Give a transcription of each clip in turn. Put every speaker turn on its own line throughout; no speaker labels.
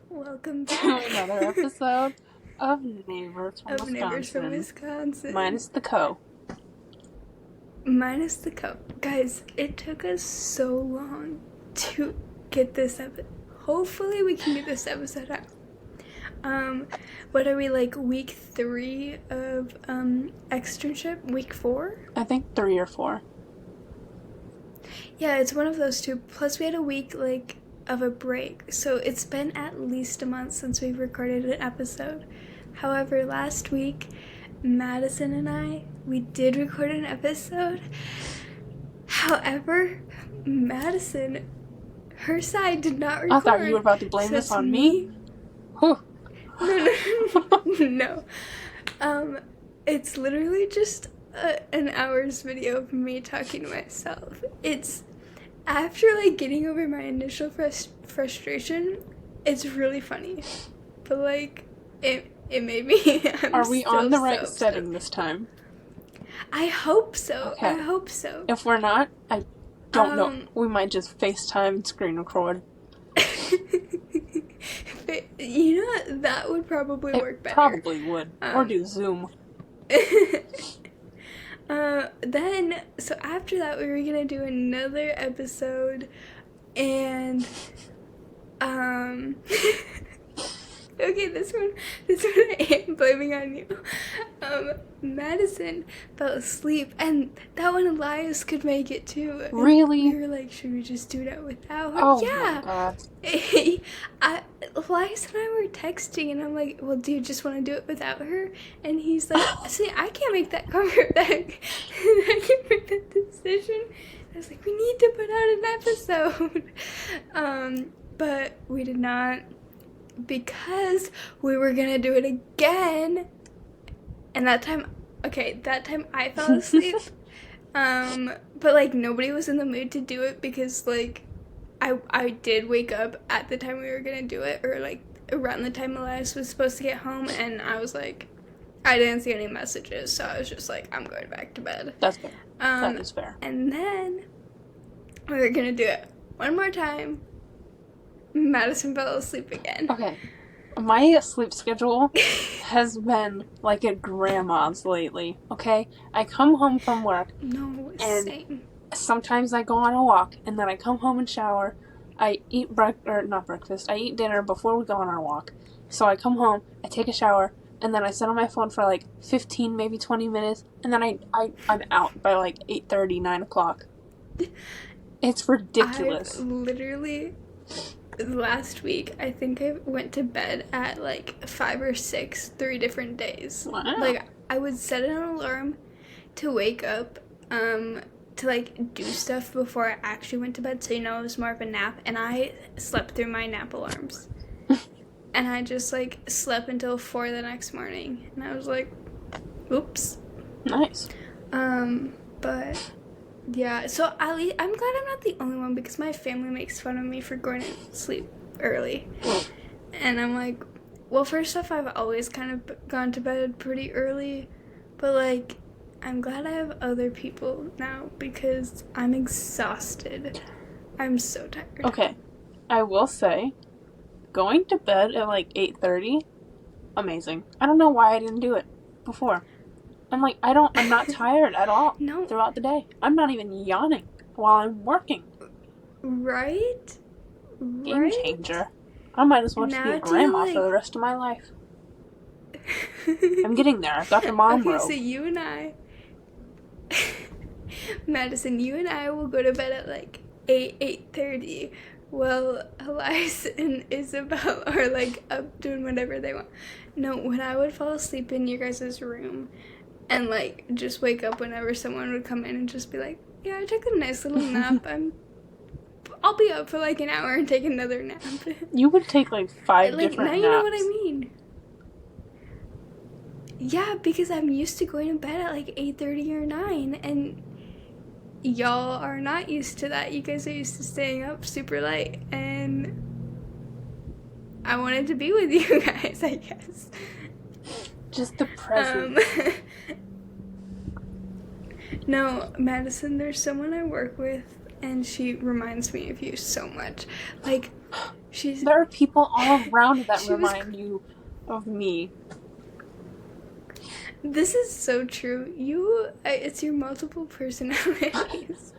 Welcome
to
back.
another episode of Neighbors from Wisconsin.
Neighbors from Wisconsin.
Minus the co.
Minus the co. Guys, it took us so long to get this episode. Hopefully we can get this episode out. What are we, like, week 3 of externship? Week 4?
I think 3 or 4.
Yeah, it's one of those two. Plus we had a week, like, of a break. So it's been at least a month since we've recorded an episode. However, last week, Madison and we did record an episode. However, Madison, her side did not record.
I thought you were about to blame this on me.
No. It's literally just an hour's video of me talking to myself. It's after, like, getting over my initial frustration, it's really funny. But, like, it made me...
Are we on the right setting this time?
I hope so.
Okay.
I hope so.
If we're not, I don't know. We might just FaceTime and screen record.
You know what? That would probably work better.
Probably would. Or do Zoom.
So after that, we were gonna do another episode, and, okay, this one I am blaming on you. Madison fell asleep, and that one Elias could make it too.
Really?
We were like, should we just do that without her?
Oh
yeah.
My God.
Elias and I were texting, and I'm like, well, do you just want to do it without her? And he's like, see, I can't make that comment back. I can't make that decision. I was like, we need to put out an episode. But we did not, because we were gonna do it again. And that time I fell asleep. But, like, nobody was in the mood to do it because, like, I did wake up at the time we were gonna do it, or, like, around the time Elias was supposed to get home, and I was like, I didn't see any messages, so I was just like, I'm going back to bed.
That's fair. That is fair.
And then we were gonna do it one more time. Madison fell asleep again.
Okay. My sleep schedule has been like a grandma's lately, okay? I come home from work.
No,
and
same.
Sometimes I go on a walk, and then I come home and shower. I eat not breakfast. I eat dinner before we go on our walk. So I come home, I take a shower, and then I sit on my phone for like 15, maybe 20 minutes, and then I'm out by like 8:30, 9 o'clock. It's ridiculous.
I've literally, last week, I think I went to bed at like 5 or 6, 3 different days.
Wow.
Like, I would set an alarm to wake up, to, like, do stuff before I actually went to bed, so, you know, it was more of a nap, and I slept through my nap alarms. And I just, like, slept until 4 the next morning, and I was like, oops.
Nice.
But, yeah, so at least, I'm glad I'm not the only one, because my family makes fun of me for going to sleep early. And I'm like, well, first off, I've always kind of gone to bed pretty early, but, like, I'm glad I have other people now because I'm exhausted. I'm so tired.
Okay. I will say, going to bed at like 8:30, amazing. I don't know why I didn't do it before. I'm not tired at all throughout the day. I'm not even yawning while I'm working.
Right?
Game changer. I might as well just be a grandma for the rest of my life. I'm getting there. I've got the mom robe.
Okay, so you and I... Madison, you and I will go to bed at like 8:30. Well, Elias and Isabel are like up doing whatever they want. No, when I would fall asleep in your guys' room and like just wake up whenever someone would come in and just be like, yeah, I took a nice little nap. I'll be up for like an hour and take another nap.
You would take like 5 different naps.
Now you know what I mean. Yeah, because I'm used to going to bed at like 8:30 or 9, and y'all are not used to that. You guys are used to staying up super late, and I wanted to be with you guys, I guess.
Just the present.
No, Madison, there's someone I work with, and she reminds me of you so much. Like,
There are people all around that
She was
remind you of me.
This is so true. It's your multiple personalities.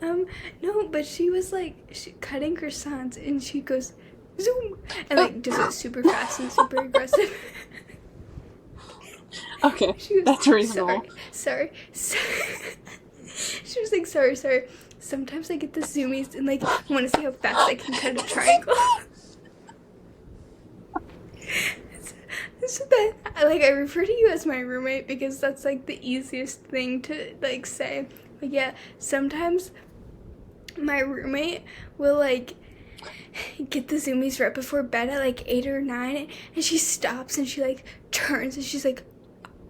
No, but she was like cutting croissants and she goes zoom and like does it super fast and super aggressive.
Okay, that's reasonable.
Sorry. She was like, sorry. Sometimes I get the zoomies and like want to see how fast I can cut a triangle. So that, like, I refer to you as my roommate because that's like the easiest thing to like say. But yeah, sometimes my roommate will like get the zoomies right before bed at like 8 or 9, and she stops and she like turns and she's like,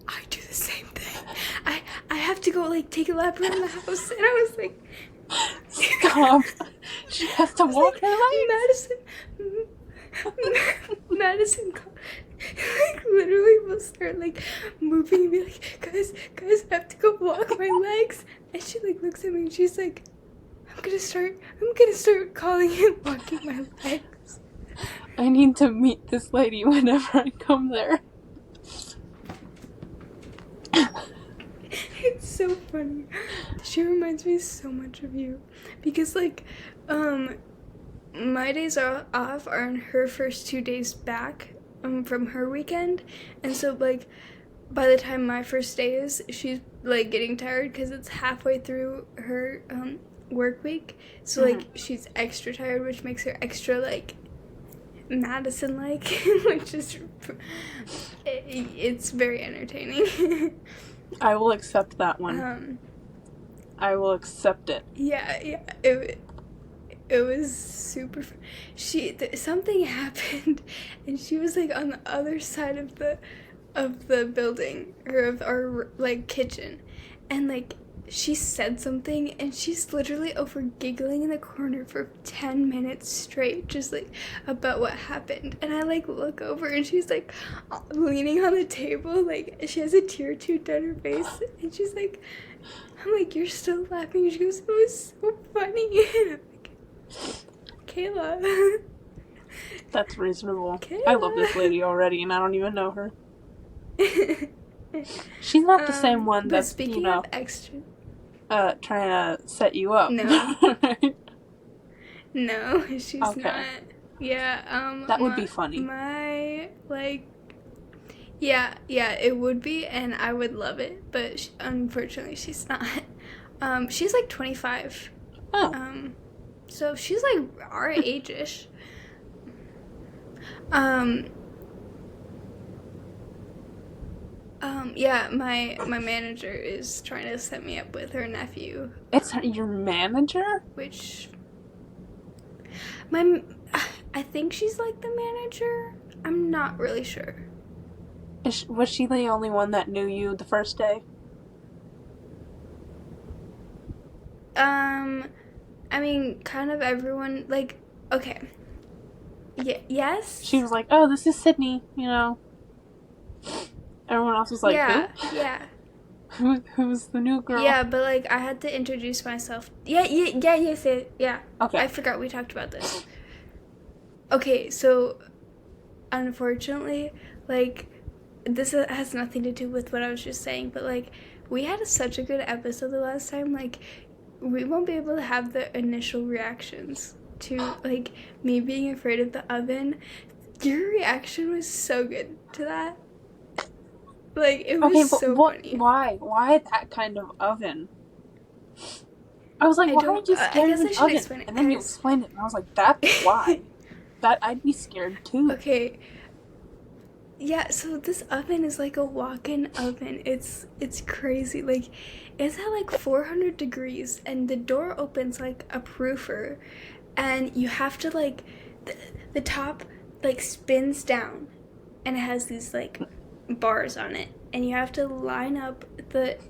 I do the same thing. I have to go like take a lap around the house, and I was like,
stop. She has to walk her legs.
Madison like literally will start like moving and be like, guys, I have to go walk my legs. And she like looks at me and she's like, I'm gonna start calling and walking my legs.
I need to meet this lady whenever I come there.
It's so funny. She reminds me so much of you because like my days are off are on her first 2 days back from her weekend, and so like by the time my first day is, she's like getting tired because it's halfway through her work week, so like she's extra tired, which makes her extra like Madison like which is it's very entertaining.
I will accept that one. I will accept it.
Yeah, it was super fun. Something happened and she was like on the other side of the building, or of our like kitchen, and like she said something and she's literally over giggling in the corner for 10 minutes straight, just like about what happened. And I like look over and she's like leaning on the table, like she has a tear or two down her face, and she's like, I'm like, you're still laughing? And she goes, it was so funny. And I'm like, Kayla.
That's reasonable.
Kayla.
I love this lady already and I don't even know her. She's not the same one that's,
speaking of extra,
trying to set you up.
No. No, she's not. Yeah,
that would be funny.
Yeah, it would be, and I would love it, but unfortunately she's not. She's like 25.
Oh.
So she's like our age-ish. Yeah, my manager is trying to set me up with her nephew.
It's your manager?
Which I think she's like the manager. I'm not really sure.
Was she the only one that knew you the first day?
I mean, kind of everyone, like, okay. Yes?
She was like, oh, this is Sydney, you know. Everyone else was like, who?
Yeah.
Who's the new girl?
Yeah, but, like, I had to introduce myself. Yeah.
Okay.
I forgot we talked about this. Okay, so, unfortunately, like, this has nothing to do with what I was just saying, but, like, we had such a good episode the last time, like, we won't be able to have the initial reactions to, like, me being afraid of the oven. Your reaction was so good to that. Like, it was so funny.
Why that kind of oven? I was like, why are you scared of an oven? And then you explained it, and I was like, that's why. That I'd be scared too.
Okay. Yeah, so this oven is like a walk-in oven. It's crazy. Like, it's at like 400 degrees, and the door opens like a proofer, and you have to like, the top like spins down, and it has these like bars on it, and you have to line up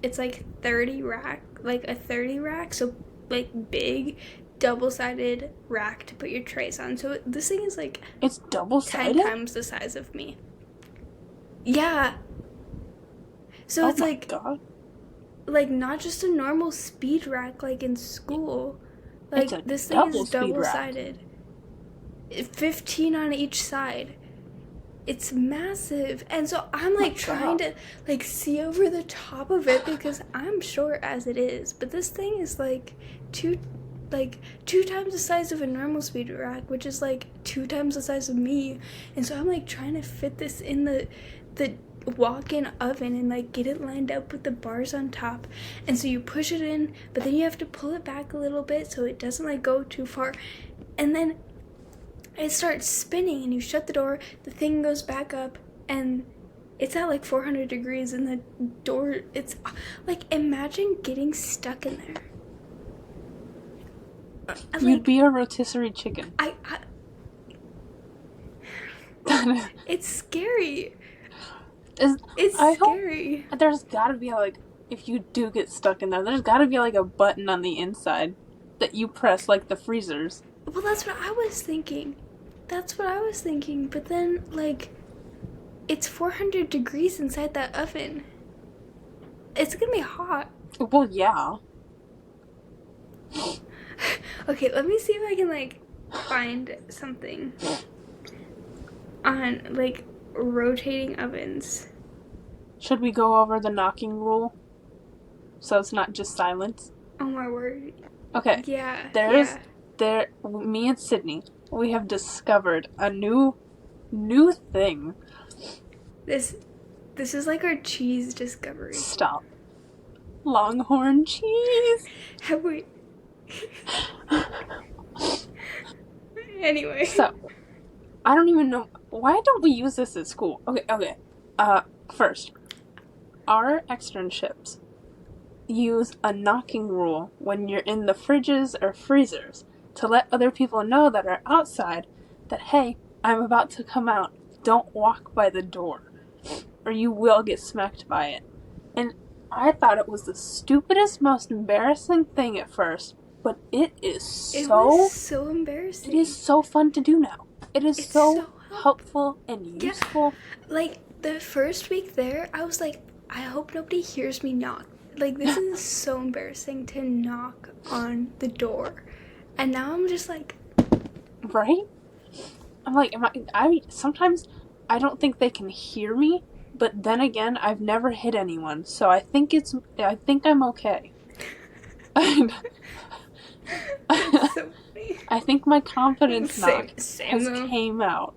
it's like 30 rack, like a 30 rack, so like big double-sided rack to put your trays on. So this thing is like,
it's double-sided?
10 times the size of me. Yeah. So it's like,
God.
Like not just a normal speed rack like in school,
It's a
Like, this thing is
double-speed rack.
double-sided. 15 on each side. It's massive. And so I'm like trying to like see over the top of it because I'm short as it is. But this thing is like two times the size of a normal speed rack, which is like 2 times the size of me. And so I'm like trying to fit this in the walk-in oven and like get it lined up with the bars on top. And so you push it in, but then you have to pull it back a little bit so it doesn't like go too far. And then it starts spinning and you shut the door, the thing goes back up, and it's at like 400 degrees and the door, it's like, imagine getting stuck in there.
You'd be a rotisserie chicken.
It's scary.
It's
scary.
There's gotta be like, if you do get stuck in there, there's gotta be like a button on the inside that you press like the freezers.
Well, that's what I was thinking. But then, like, it's 400 degrees inside that oven. It's gonna be hot.
Well, yeah.
Okay, let me see if I can, like, find something on, like, rotating ovens.
Should we go over the knocking rule? So it's not just silence?
Oh, my word.
Okay.
Yeah.
Me and Sydney, we have discovered a new thing.
This is like our cheese discovery.
Stop. Longhorn cheese.
Have we? Anyway.
So, I don't even know. Why don't we use this at school? Okay. First, our externships use a knocking rule when you're in the fridges or freezers to let other people know that are outside that, hey, I'm about to come out. Don't walk by the door, or you will get smacked by it. And I thought it was the stupidest, most embarrassing thing at first, but it was so
embarrassing.
It is so fun to do now. It's so helpful and useful.
Yeah. Like, the first week there, I was like, I hope nobody hears me knock. Like, this is so embarrassing to knock on the door. And now I'm just like...
Right? I'm like, sometimes I don't think they can hear me, but then again, I've never hit anyone, so I think I'm okay.
That's so funny.
I think my confidence knock has
though.
came out.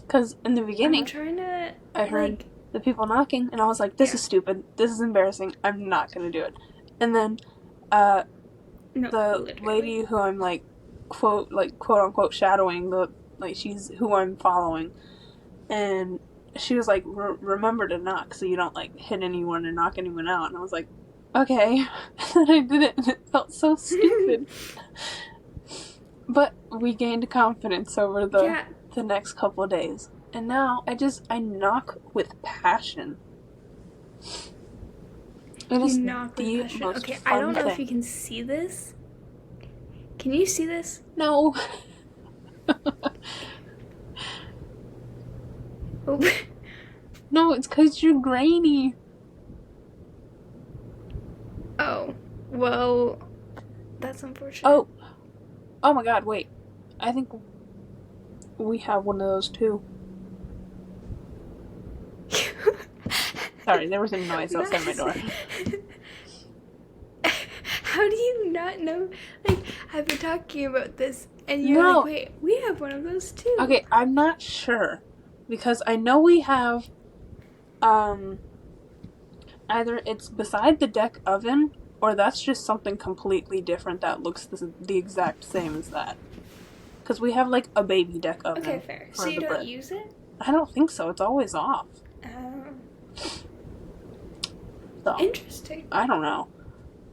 Because in the beginning, I heard the people knocking, and I was like, this is stupid, this is embarrassing, I'm not going to do it. And then the lady who I'm quote unquote shadowing, she's who I'm following, and she was like, remember to knock so you don't hit anyone or knock anyone out. And I was like, okay. And I did it, and it felt so stupid. But we gained confidence over the next couple of days, and now I knock with passion. It is the most
okay,
fun
I don't know
thing.
if you can see this. Can you see this?
No.
Oh.
No, it's because you're grainy.
Oh, well, that's unfortunate.
Oh my god, wait. I think we have one of those too. Sorry, there was a noise outside my door.
How do you not know? I've been talking about this, and you're like, wait, we have one of those too.
Okay, I'm not sure. Because I know we have, either it's beside the deck oven, or that's just something completely different that looks the exact same as that. Because we have, a baby deck oven.
Okay, fair. So you don't use it?
I don't think so. It's always off. So,
interesting.
I don't know.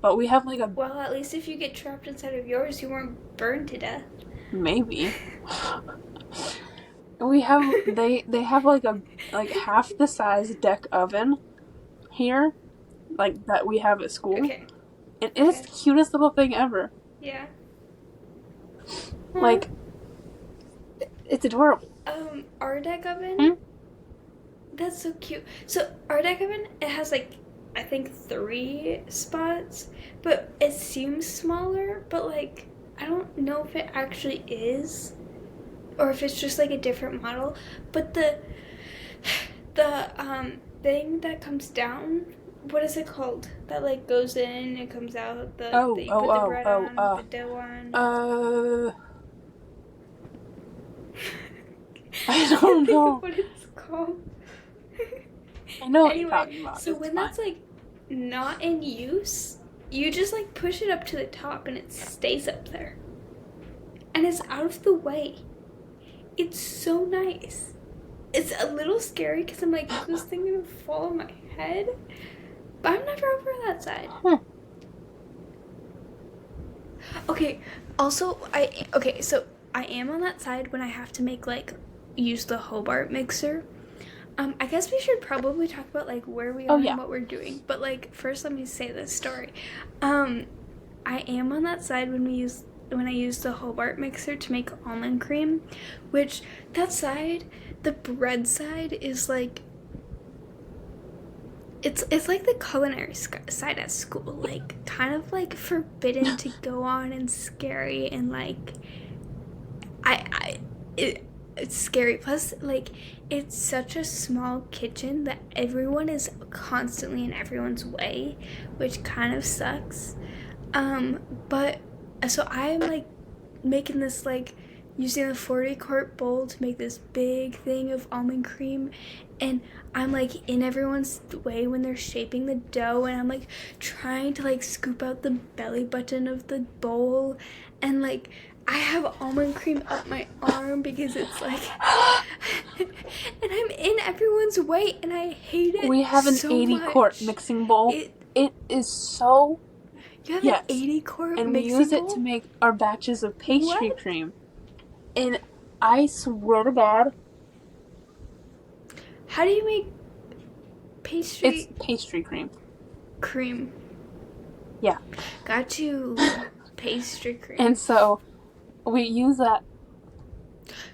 But we have,
Well, at least if you get trapped inside of yours, you weren't burned to death.
Maybe. We have, they have, half the size deck oven here, that we have at school.
Okay.
It is the cutest little thing ever.
Yeah.
It's adorable.
Our deck oven?
Hmm?
That's so cute. So, our deck oven, it has, I think 3 spots, but it seems smaller, but like I don't know if it actually is or if it's just like a different model. But the thing that comes down, what is it called? That like goes in and comes out. That you put the bread on, the dough on.
I don't know
what it's called.
I know what you're talking about.
So when that's like not in use, you just like push it up to the top and it stays up there. And it's out of the way. It's so nice. It's a little scary because I'm like, is this thing gonna fall on my head? But I'm never over that side. Okay, also, so I am on that side when I have to make, like, use the Hobart mixer. I guess we should probably talk about, like, where we are and what we're doing. But, like, first let me say this story. I am on that side when I use the Hobart mixer to make almond cream, which that side, the bread side, is like, it's like the culinary side at school, like kind of like forbidden to go on and scary and like it's scary. Plus, like, it's such a small kitchen that everyone is constantly in everyone's way, which kind of sucks. But so I'm like making this, like, using a 40-quart bowl to make this big thing of almond cream, and I'm like in everyone's way when they're shaping the dough, and I'm like trying to like scoop out the belly button of the bowl, and like I have almond cream up my arm because it's like and I'm in everyone's way and I hate it.
We have an
so
80-quart mixing bowl. It is so
You have an 80-quart
and
mixing
we use
bowl?
it to make our batches of pastry cream. And I swear to God.
How do you make pastry?
It's pastry cream.
Cream.
Yeah.
Got you. Pastry cream.
And so we use that.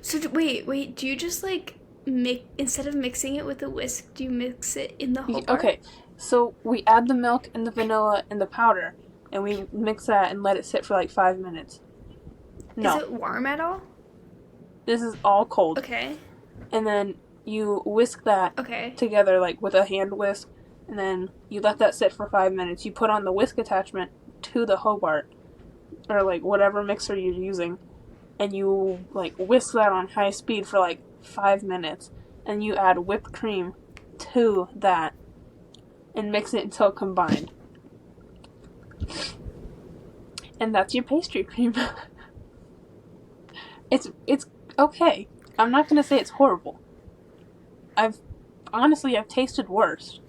So wait. Do you just like instead of mixing it with a whisk, do you mix it in the Hobart?
Okay. So we add the milk and the vanilla and the powder, and we mix that and let it sit for like 5 minutes. No.
Is it warm at all?
This is all cold.
Okay.
And then you whisk that together, like with a hand whisk, and then you let that sit for 5 minutes. You put on the whisk attachment to the Hobart, or like whatever mixer you're using, and you like whisk that on high speed for like 5 minutes, and you add whipped cream to that, and mix it until combined. And that's your pastry cream. It's okay. I'm not gonna say it's horrible. I've tasted worse.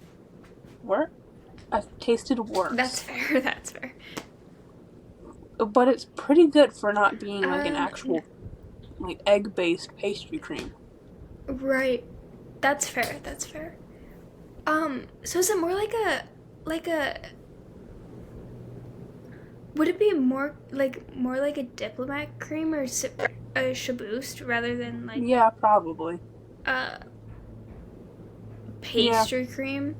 I've tasted worse.
That's fair.
But it's pretty good for not being like an actual like egg-based pastry cream.
Right. That's fair. So is it more like a would it be more like a diplomat cream or a Shaboost rather than like
probably
pastry cream?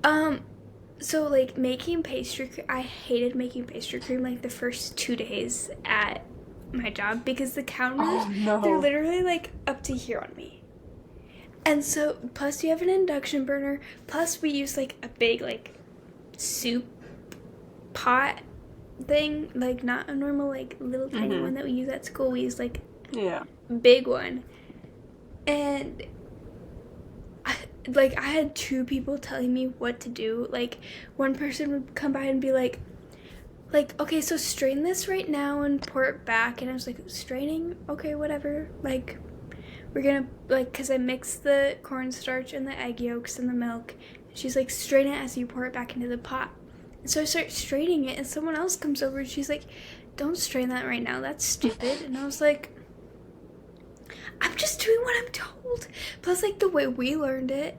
So like making pastry cream, I hated making pastry cream like the first 2 days at my job because the counters they're literally like up to here on me. And so plus you have an induction burner, plus we use like a big like soup pot thing, like not a normal like little tiny one that we use at school. We use like big one. And I had 2 people telling me what to do. Like one person would come by and be like, okay, so strain this right now and pour it back. And I was like, straining? Okay, whatever. Like, we're gonna, like, because I mixed the cornstarch and the egg yolks and the milk. She's like, strain it as you pour it back into the pot. And so I start straining it, and someone else comes over and she's like, don't strain that right now. That's stupid. And I was like, I'm just doing what I'm told. Plus, like, the way we learned it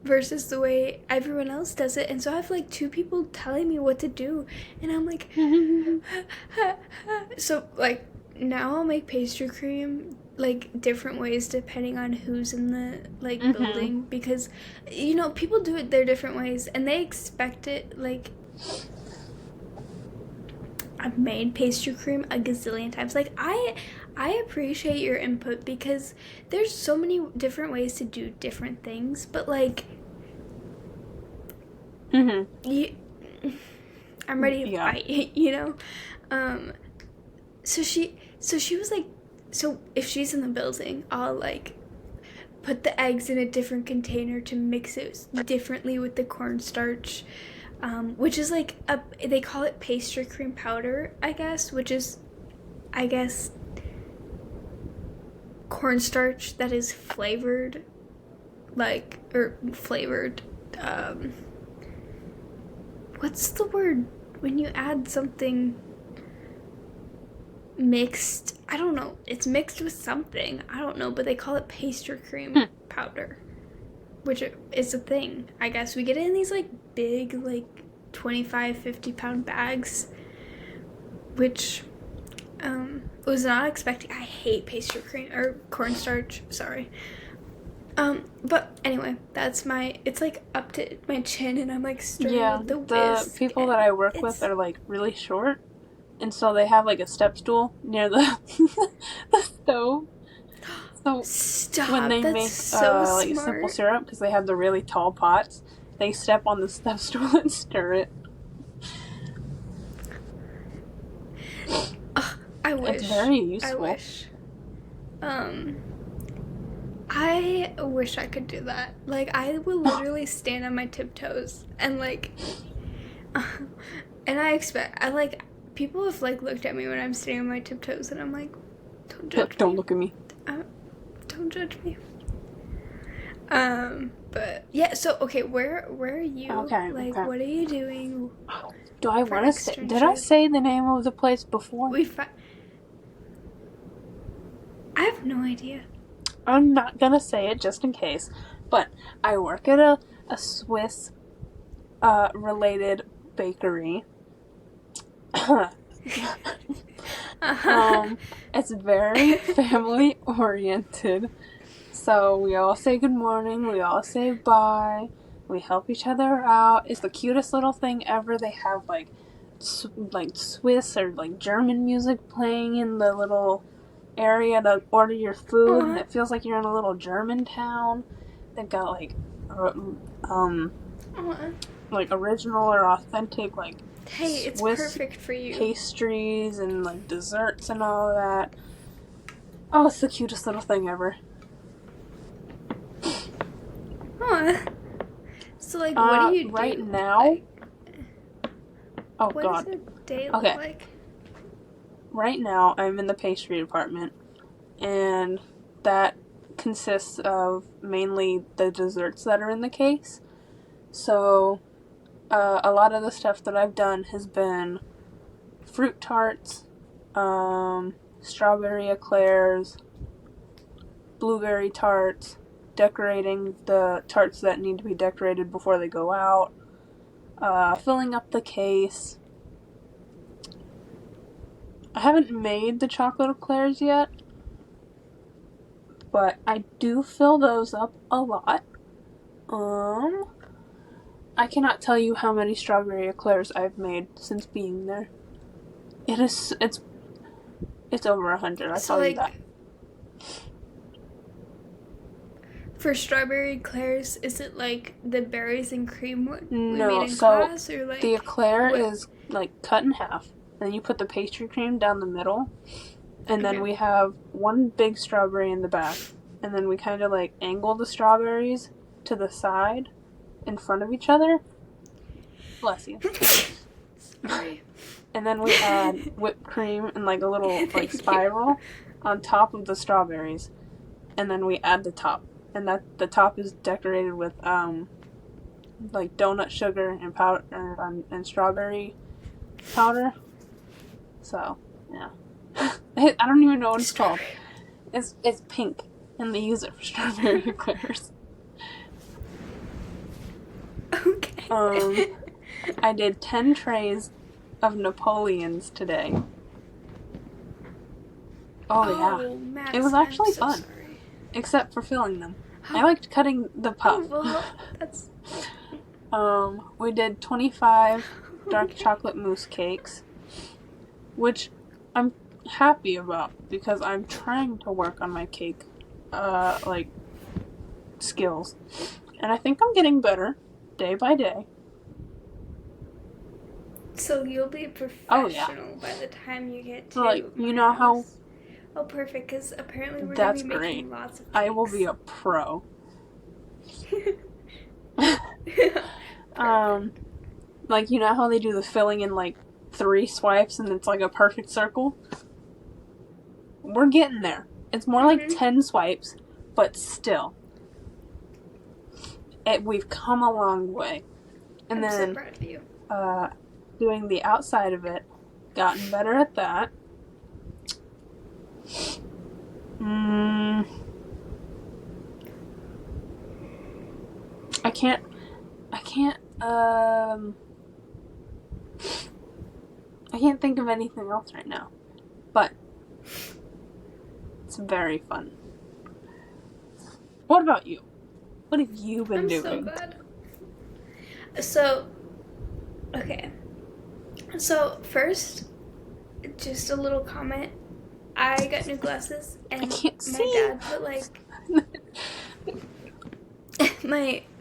versus the way everyone else does it. And so I have, like, 2 people telling me what to do. And I'm like, so, like, now I'll make pastry cream, like different ways depending on who's in the like
Mhm.
building, because you know people do it their different ways and they expect it. Like I've made pastry cream a gazillion times. Like I appreciate your input because there's so many different ways to do different things, but like
Mhm.
you, I'm ready to
Yeah.
fight, you know. Um, so she was like, so if she's in the building, I'll like put the eggs in a different container to mix it differently with the cornstarch, which is like they call it pastry cream powder, I guess, which is, I guess, cornstarch that is flavored, like, or flavored. Um, what's the word when you add something mixed? I don't know. It's mixed with something. I don't know, but they call it pastry cream powder, which is a thing. I guess we get it in these like big, like 25, 50-pound bags, which was not expecting. I hate pastry cream or cornstarch. Sorry. But anyway, that's it's like up to my chin, and I'm like stirring with the whisk.
The people that I work with are like really short, and so they have like a step stool near the the stove. So
Stop.
when they
That's
make
so
like
smart.
simple syrup, because they have the really tall pots, they step on the step stool and stir it.
I wish.
It's very useful.
I wish. I wish I could do that. Like, I would literally stand on my tiptoes and like, and I like, people have like looked at me when I'm standing on my tiptoes, and I'm like, don't judge me.
Don't look at me.
Don't judge me. But yeah. So okay, where are you?
Okay.
Like,
okay.
what are you doing?
Do I want to say? Did I say the name of the place before?
I have no idea.
I'm not gonna say it just in case, but I work at a Swiss related bakery. It's very family oriented. So we all say good morning, we all say bye, we help each other out. It's the cutest little thing ever. They have like Swiss or like German music playing in the little area to order your food, and it feels like you're in a little German town. They've got like like original or authentic like
it's
Swiss
perfect for you.
Pastries and like desserts and all of that. Oh, it's the cutest little thing ever.
So like, what do you do
right now?
Like,
oh
what
God.
does a day look like?
Right now, I'm in the pastry department, and that consists of mainly the desserts that are in the case. So, a lot of the stuff that I've done has been fruit tarts, strawberry eclairs, blueberry tarts, decorating the tarts that need to be decorated before they go out, filling up the case. I haven't made the chocolate eclairs yet, but I do fill those up a lot. I cannot tell you how many strawberry eclairs I've made since being there. It's over 100, I tell you that.
For strawberry eclairs, is it like the berries and cream we made in
so
class, or like
the eclair is like cut in half, and you put the pastry cream down the middle, and then we have one big strawberry in the back, and then we kind of like angle the strawberries to the side in front of each other. Bless you.
Sorry.
And then we add whipped cream in like a little like spiral on top of the strawberries, and then we add the top, and that the top is decorated with like donut sugar and powder and strawberry powder. So yeah, I don't even know what it's called. It's pink, and they use it for strawberry eclairs.
Okay.
I did 10 trays of Napoleons today. Oh, yeah.
Max,
It was actually
I'm so
fun.
Sorry.
Except for filling them. I liked cutting the puff.
Oh, well, that's...
We did 25 dark
Okay.
chocolate mousse cakes, which I'm happy about because I'm trying to work on my cake, skills. And I think I'm getting better day by day.
So you'll be a professional by the time you get to
you
my
know
house. Oh, perfect, because apparently we're going to be making lots of cakes.
I will be a pro. You know how they do the filling in 3 swipes and it's like a perfect circle? We're getting there. It's more like 10 swipes, but still. We've come a long way. And
I'm
then
so proud of you.
Doing the outside of it, gotten better at that. I can't think of anything else right now. But it's very fun. What about you? What have you been doing?
I'm so glad. So, okay. So, first, just a little comment. I got new glasses, and
I can't
my
see.
dad put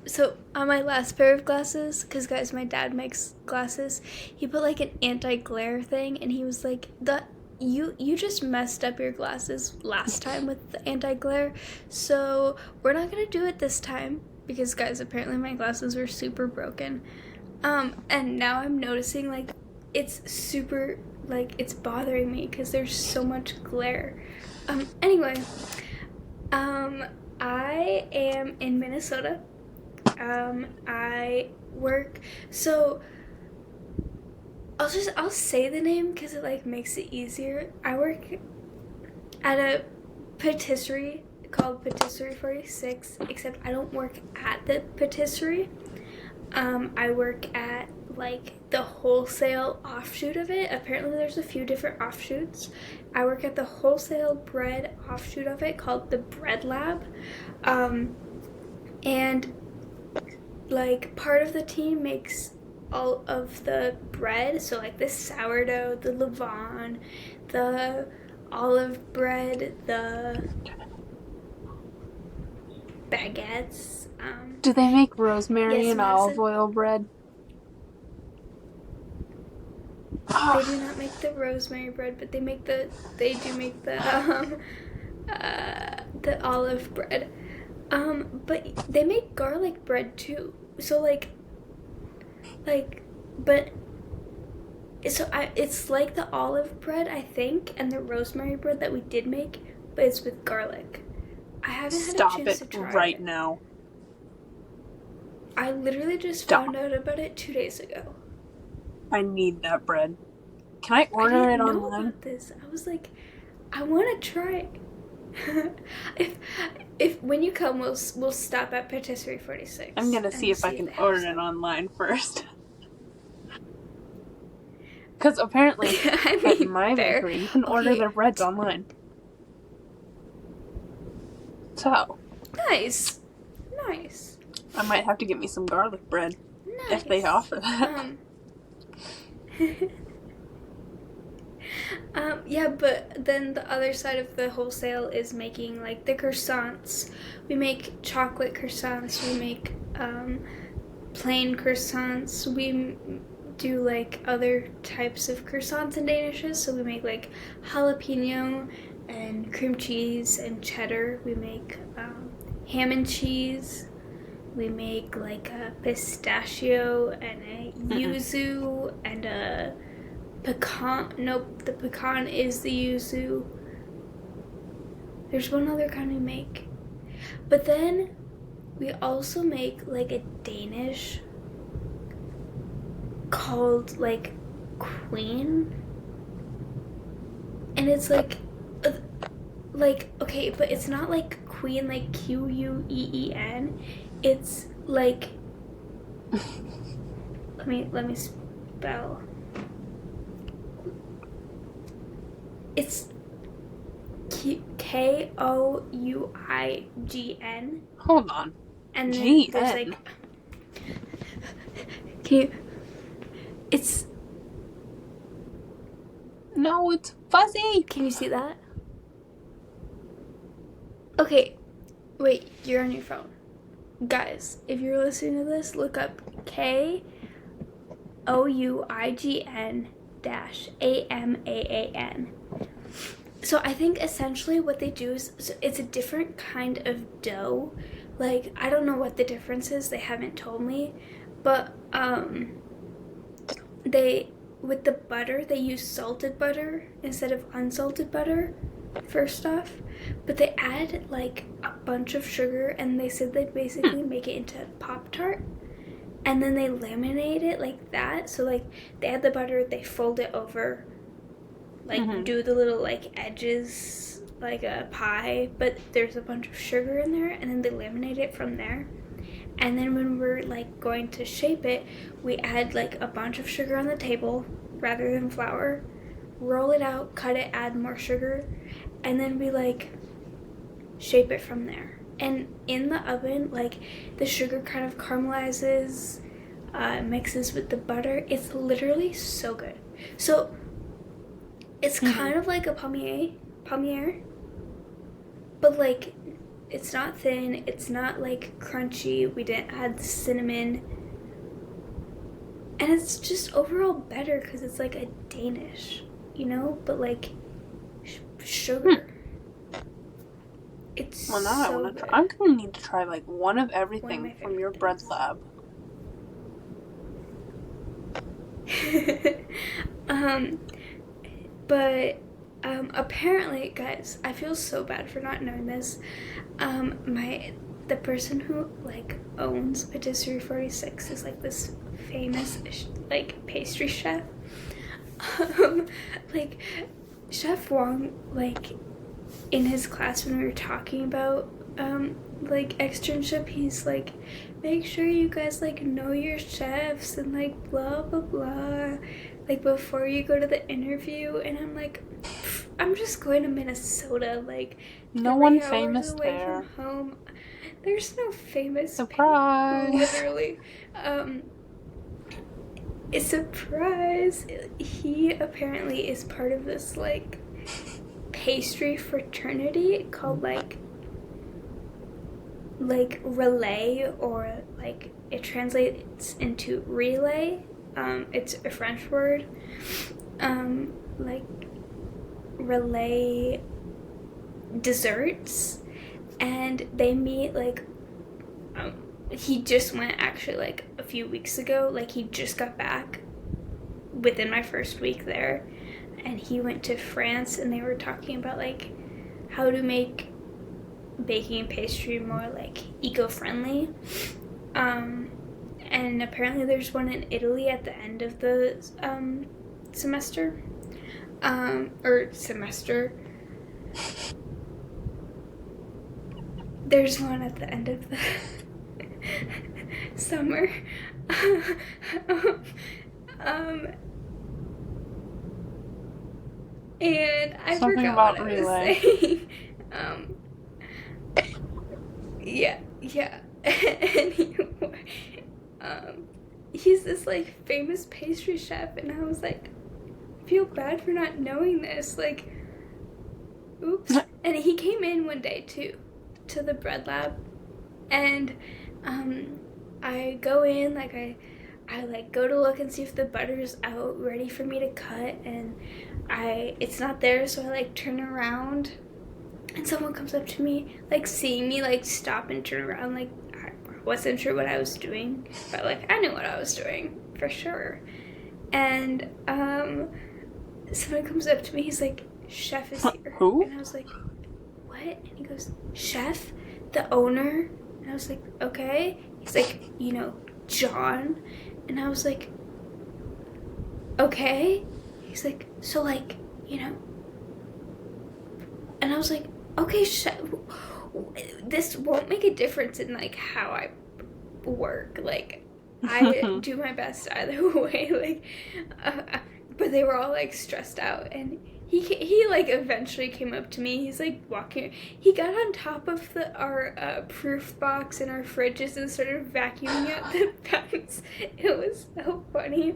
so on my last pair of glasses, because guys, my dad makes glasses, he put an anti-glare thing, and he was like, you just messed up your glasses last time with the anti-glare, so we're not gonna do it this time, because guys, apparently my glasses were super broken. And now I'm noticing it's super it's bothering me because there's so much glare. Anyway, I am in Minnesota. I work, so I'll say the name because it makes it easier. I work at a patisserie called Patisserie 46, except I don't work at the patisserie. I work at the wholesale offshoot of it. Apparently there's a few different offshoots. I work at the wholesale bread offshoot of it called the Bread Lab. And part of the team makes all of the bread, so the sourdough, the levain, the olive bread, the baguettes.
Do they make rosemary and olive oil bread?
They do not make the rosemary bread, but they do make the olive bread. But they make garlic bread too. So it's like the olive bread, I think, and the rosemary bread that we did make, but it's with garlic. I haven't had a chance to try it.
Stop it right now.
I literally just found out about it 2 days ago.
I need that bread. Can I order it online? I didn't know about
this. I was like, I want to try it. if when you come, we'll stop at Patisserie 46.
I'm gonna see if I can order it online first. Because apparently, at my bakery, you can order their breads online. So.
Nice.
I might have to get me some garlic bread. If they offer that.
Yeah, but then the other side of the wholesale is making the croissants. We make chocolate croissants. We make plain croissants. We do other types of croissants and danishes. So we make jalapeno and cream cheese and cheddar. We make ham and cheese. We make a pistachio and a yuzu and a pecan. Nope, the pecan is the yuzu. There's one other kind we make. But then we also make a Danish called Queen. And it's okay, but it's not Queen Queen. It's let me spell. It's Kouign.
Hold on.
And then
G-N?
there's like, can you, it's,
No, it's fuzzy.
can you see that? Okay, wait, you're on your phone. Guys, if you're listening to this, look up KOUIGN-AMAAN. So I think essentially what they do is, so it's a different kind of dough. Like, I don't know what the difference is, they haven't told me, but they, with the butter, they use salted butter instead of unsalted butter, first off, but they add like a bunch of sugar, and they said they basically make it into a Pop-Tart, and then they laminate it like that. So like they add the butter, they fold it over, like do the little like edges like a pie, but there's a bunch of sugar in there, and then they laminate it from there. And then when we're like going to shape it, we add like a bunch of sugar on the table rather than flour, roll it out, cut it, add more sugar, and then we like shape it from there. And in the oven, like the sugar kind of caramelizes, mixes with the butter. It's literally so good. So it's kind of like a palmier, but like it's not thin, it's not like crunchy, we didn't add cinnamon, and it's just overall better because it's like a Danish, you know, but like sugar. It's
well, now
so
I want
good.
to try. I'm going to need to try like one of everything
my
from your
favorite
bread lab.
But apparently, guys, I feel so bad for not knowing this. The person who like owns Patisserie 46 is like this famous like pastry chef. Like Chef Wong, like in his class when we were talking about like externship, he's like, make sure you guys like know your chefs and like blah blah blah, like before you go to the interview. And I'm like, I'm just going to Minnesota, like
No one
3 hours
famous
away
there.
from home. There's no famous
Surprise!
literally. A surprise. He apparently is part of this like pastry fraternity called like relay, or like it translates into relay. It's a French word. Like relay desserts, and they meet like he just went actually like a few weeks ago. Like he just got back within my first week there, and he went to France, and they were talking about like how to make baking and pastry more like eco-friendly. And apparently there's one in Italy at the end of the semester. There's one at the end of the summer. And I
Something
forgot
about
what
relay.
I was saying. Yeah. Anyway, he's this like famous pastry chef, and I was like, I feel bad for not knowing this. Like, oops. And he came in one day too, to the bread lab, and I go in, like I like go to look and see if the butter's out ready for me to cut, and it's not there, so I like turn around, and someone comes up to me, like seeing me like stop and turn around, like I wasn't sure what I was doing, but like I knew what I was doing for sure. And someone comes up to me, he's like, Chef is here.
Who?
And I was like, what? And he goes, Chef, the owner. And I was like, okay. He's like, you know, John. And I was like, okay. He's like, so like, you know. And I was like, okay, Chef, this won't make a difference in like how I work. Like, I do my best either way. Like, but they were all like stressed out, and he like eventually came up to me. He's like walking. He got on top of our proof box in our fridges and started vacuuming out the vents. It was so funny.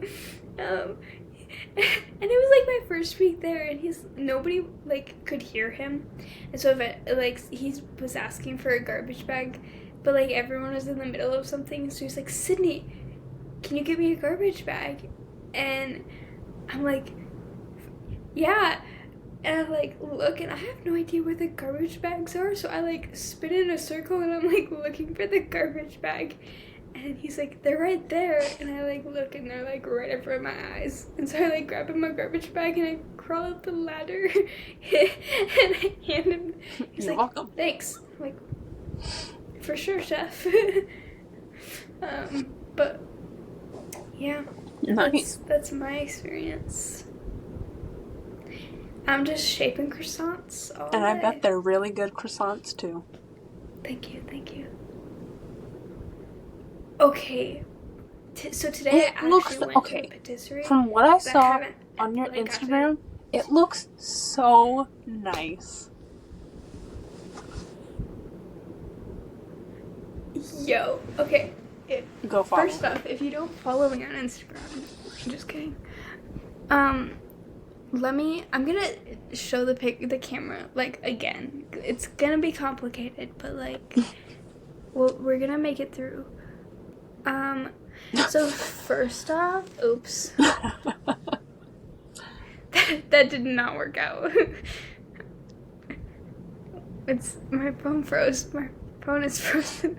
And it was like my first week there, and nobody like could hear him, and so he was asking for a garbage bag, but like everyone was in the middle of something, so he's like, Sydney, can you give me a garbage bag? And I'm like, yeah. And I like look, and I have no idea where the garbage bags are, so I like spin in a circle and I'm like looking for the garbage bag. And he's like, they're right there. And I like look, and they're like right in front of my eyes. And so I like grab him a garbage bag and I crawl up the ladder and I hand him. He's
You're
like,
welcome.
Thanks. I'm like, for sure, chef. But yeah,
Nice.
that's my experience. I'm just shaping croissants all day.
And I bet they're really good croissants too.
Thank you. Okay, so today I actually went to a patisserie.
From what I saw on your Instagram, it looks so nice.
Yo, okay.
Go follow.
First off, if you don't follow me on Instagram, I'm just kidding. I'm gonna show the camera like again. It's gonna be complicated, but like, we're gonna make it through. So first off, oops. that did not work out. My phone froze. My phone is frozen.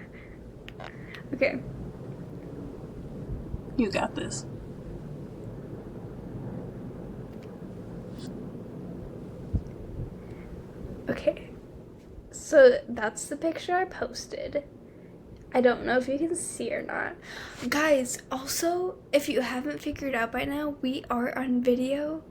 Okay.
You got this.
Okay. So that's the picture I posted. I don't know if you can see or not. Guys, also, if you haven't figured out by now, we are on video.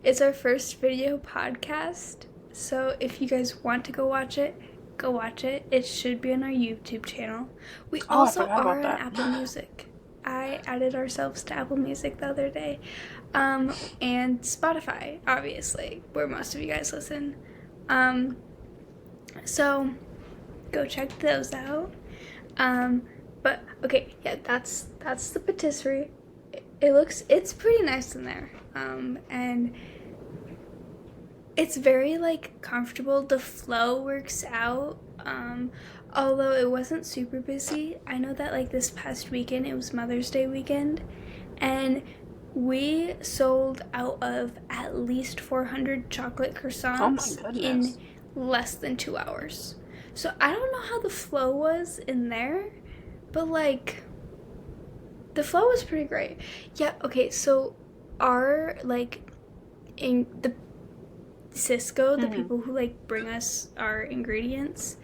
It's our first video podcast. So if you guys want to go watch it, go watch it. It should be on our YouTube channel. We also are on Apple Music. I added ourselves to Apple Music the other day. And Spotify, obviously, where most of you guys listen. So go check those out. But okay, yeah, that's the patisserie. It's pretty nice in there. And it's very like comfortable. The flow works out. Although it wasn't super busy. I know that like this past weekend, it was Mother's Day weekend, and we sold out of at least 400 chocolate croissants in less than 2 hours. So I don't know how the flow was in there, but like the flow was pretty great. Yeah, okay, so our like in the Cisco, the people who like bring us our ingredients,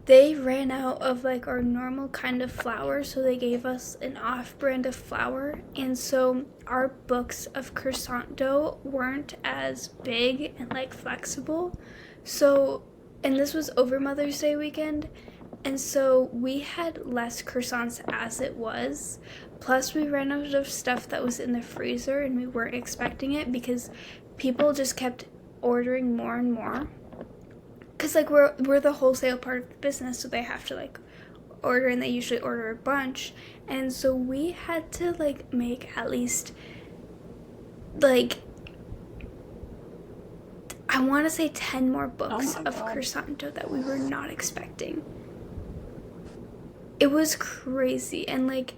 they ran out of like our normal kind of flour, so they gave us an off-brand of flour, and so our books of croissant dough weren't as big and like flexible. So, and this was over Mother's Day weekend, and so we had less croissants as it was. Plus we ran out of stuff that was in the freezer, and we weren't expecting it because people just kept ordering more and more. Cause like we're the wholesale part of the business, so they have to like order, and they usually order a bunch, and so we had to like make at least like I want to say 10 more books of croissant dough that we were not expecting. It was crazy, and like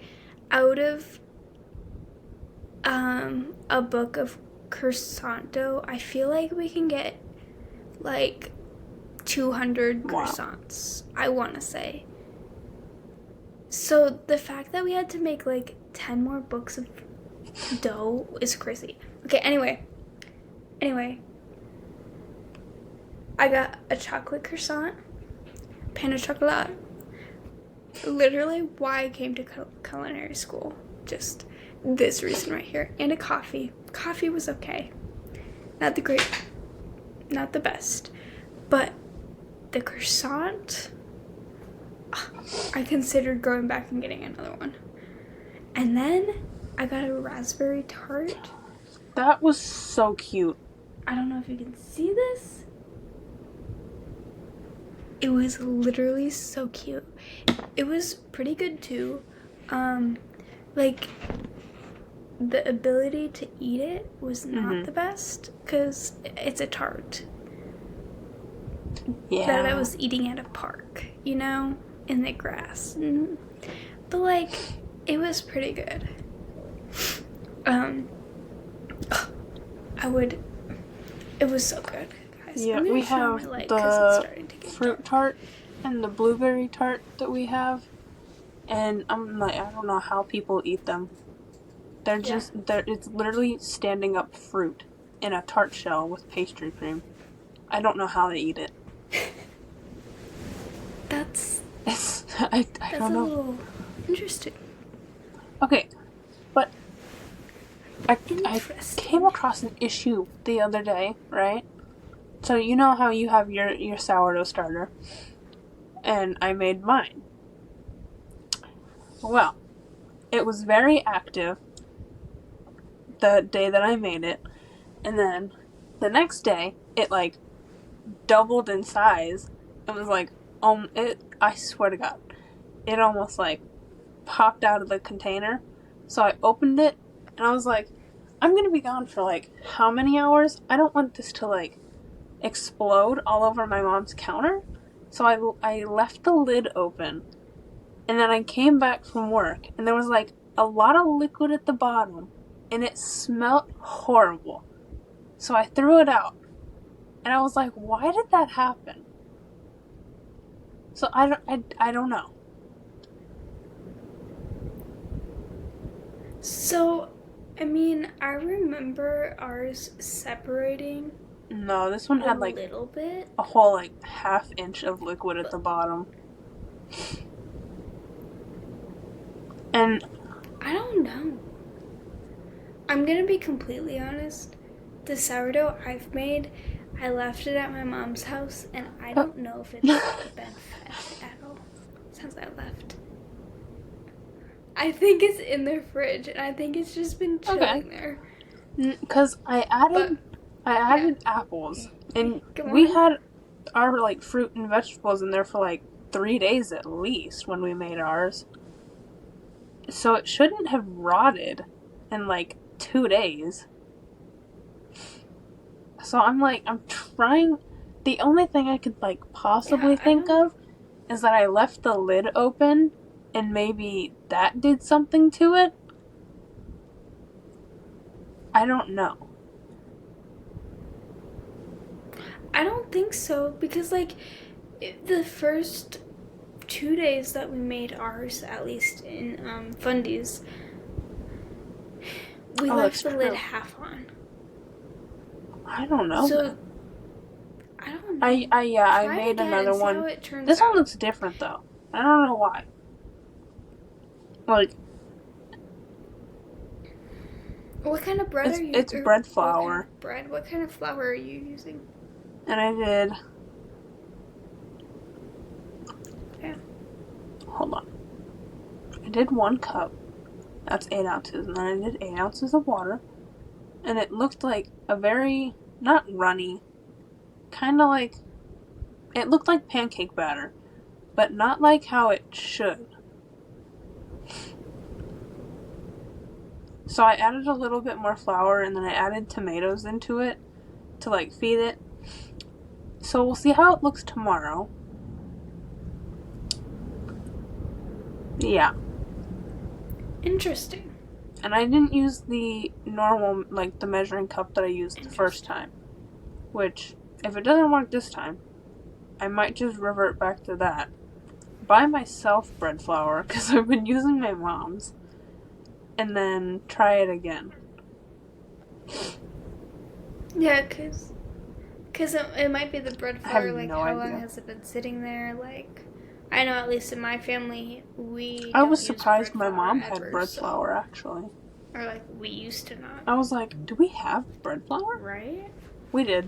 out of a book of croissant dough, I feel like we can get like 200 croissants, I want to say. So the fact that we had to make like 10 more books of dough is crazy. Okay, anyway, I got a chocolate croissant, pain au chocolat. Literally why I came to culinary school. Just this reason right here. And a coffee. Coffee was okay. Not the best. But the croissant, I considered going back and getting another one. And then I got a raspberry tart.
That was so cute.
I don't know if you can see this. It was literally so cute. It was pretty good too. Like the ability to eat it was not the best because it's a tart.
Yeah.
That I was eating at a park, you know, in the grass. But like, it was pretty good. It was so good, guys.
Yeah, we have the fruit tart and the blueberry tart that we have. And I'm like, I don't know how people eat them. They're it's literally standing up fruit in a tart shell with pastry cream. I don't know how they eat it. I don't know.
A little interesting.
Okay, but I came across an issue the other day, right? So you know how you have your sourdough starter, and I made mine. Well, it was very active the day that I made it, and then the next day it like doubled in size. It was like I swear to God, it almost like popped out of the container. So I opened it and I was like, I'm gonna be gone for like how many hours? I don't want this to like explode all over my mom's counter. So I left the lid open, and then I came back from work and there was like a lot of liquid at the bottom and it smelled horrible. So I threw it out and I was like, why did that happen? So I don't know.
So, I mean, I remember ours separating.
No, this one had like
a little bit,
a whole like half inch of liquid at the bottom. And
I don't know. I'm gonna be completely honest. The sourdough I've made, I left it at my mom's house, and I don't know if it's been fed at all since I left. I think it's in their fridge, and I think it's just been chilling there.
Because I added apples, and we had our like fruit and vegetables in there for like 3 days at least when we made ours. So it shouldn't have rotted in like 2 days. So I'm trying. The only thing I could like possibly think of is that I left the lid open and maybe that did something to it. I don't know.
I don't think so, because like the first 2 days that we made ours, at least in Fundies, we left the lid half on.
I don't know.
So I don't know.
I made another one. This one looks different though. I don't know why. Like,
what kind of bread are you using?
It's bread flour.
What kind of flour are you using?
And I did.
Yeah.
Hold on. I did 1 cup. That's 8 ounces. And then I did 8 ounces of water. And it looked like a very, not runny, kind of like, it looked like pancake batter, but not like how it should. So I added a little bit more flour, and then I added tomatoes into it to like feed it. So we'll see how it looks tomorrow. Yeah.
Interesting.
And I didn't use the normal, like the measuring cup that I used the first time. Which, if it doesn't work this time, I might just revert back to that. Buy myself bread flour, because I've been using my mom's. And then try it again.
Yeah, because it might be the bread flour. Like, how long has it been sitting there? Like, I know at least in my family,
I was surprised my mom had bread flour, actually.
Or, like, we used to not.
I was like, do we have bread flour?
Right?
We did.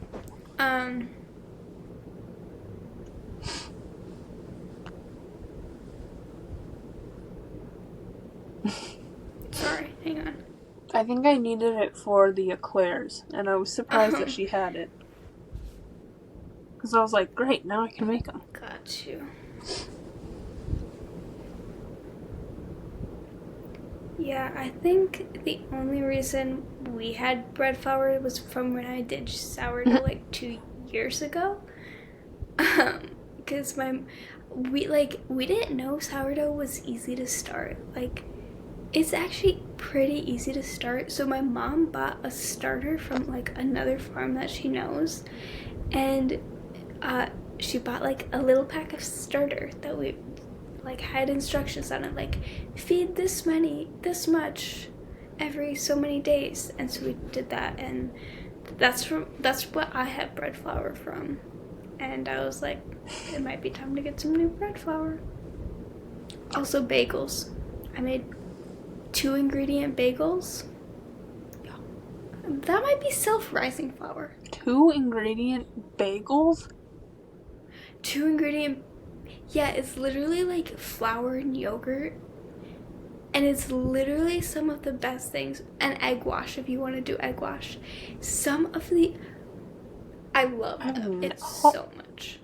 Sorry, hang on.
I think I needed it for the eclairs, and I was surprised that she had it. Because I was like, great, now I can make them.
Got you. Yeah, I think the only reason we had bread flour was from when I did sourdough like 2 years ago. Because we didn't know sourdough was easy to start. Like, it's actually pretty easy to start. So my mom bought a starter from like another farm that she knows, and she bought like a little pack of starter that we like had instructions on it, like feed this much every so many days, and so we did that, and that's what I had bread flour from, and I was like, it might be time to get some new bread flour. Also bagels. I made 2-ingredient bagels. That might be self-rising flour.
2-ingredient bagels?
2-ingredient. Yeah, it's literally like flour and yogurt. And it's literally some of the best things. And egg wash, if you want to do egg wash. I love it so much.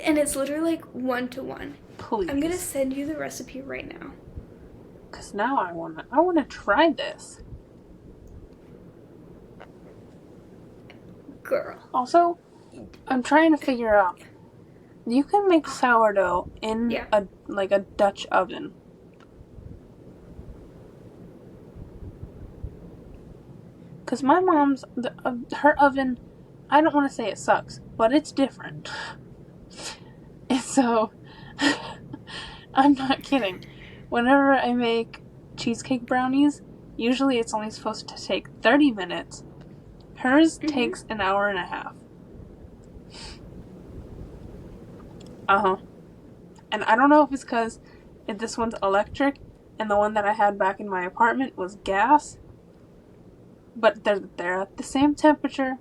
And it's literally like 1-to-1.
Please.
I'm going to send you the recipe right now.
Because now I want to try this.
Girl.
Also, I'm trying to figure out. You can make sourdough in a Dutch oven. Because my mom's, her oven, I don't want to say it sucks, but it's different. And so, I'm not kidding. Whenever I make cheesecake brownies, usually it's only supposed to take 30 minutes. Hers takes an hour and a half. And I don't know if it's because this one's electric and the one that I had back in my apartment was gas. But they're at the same temperature.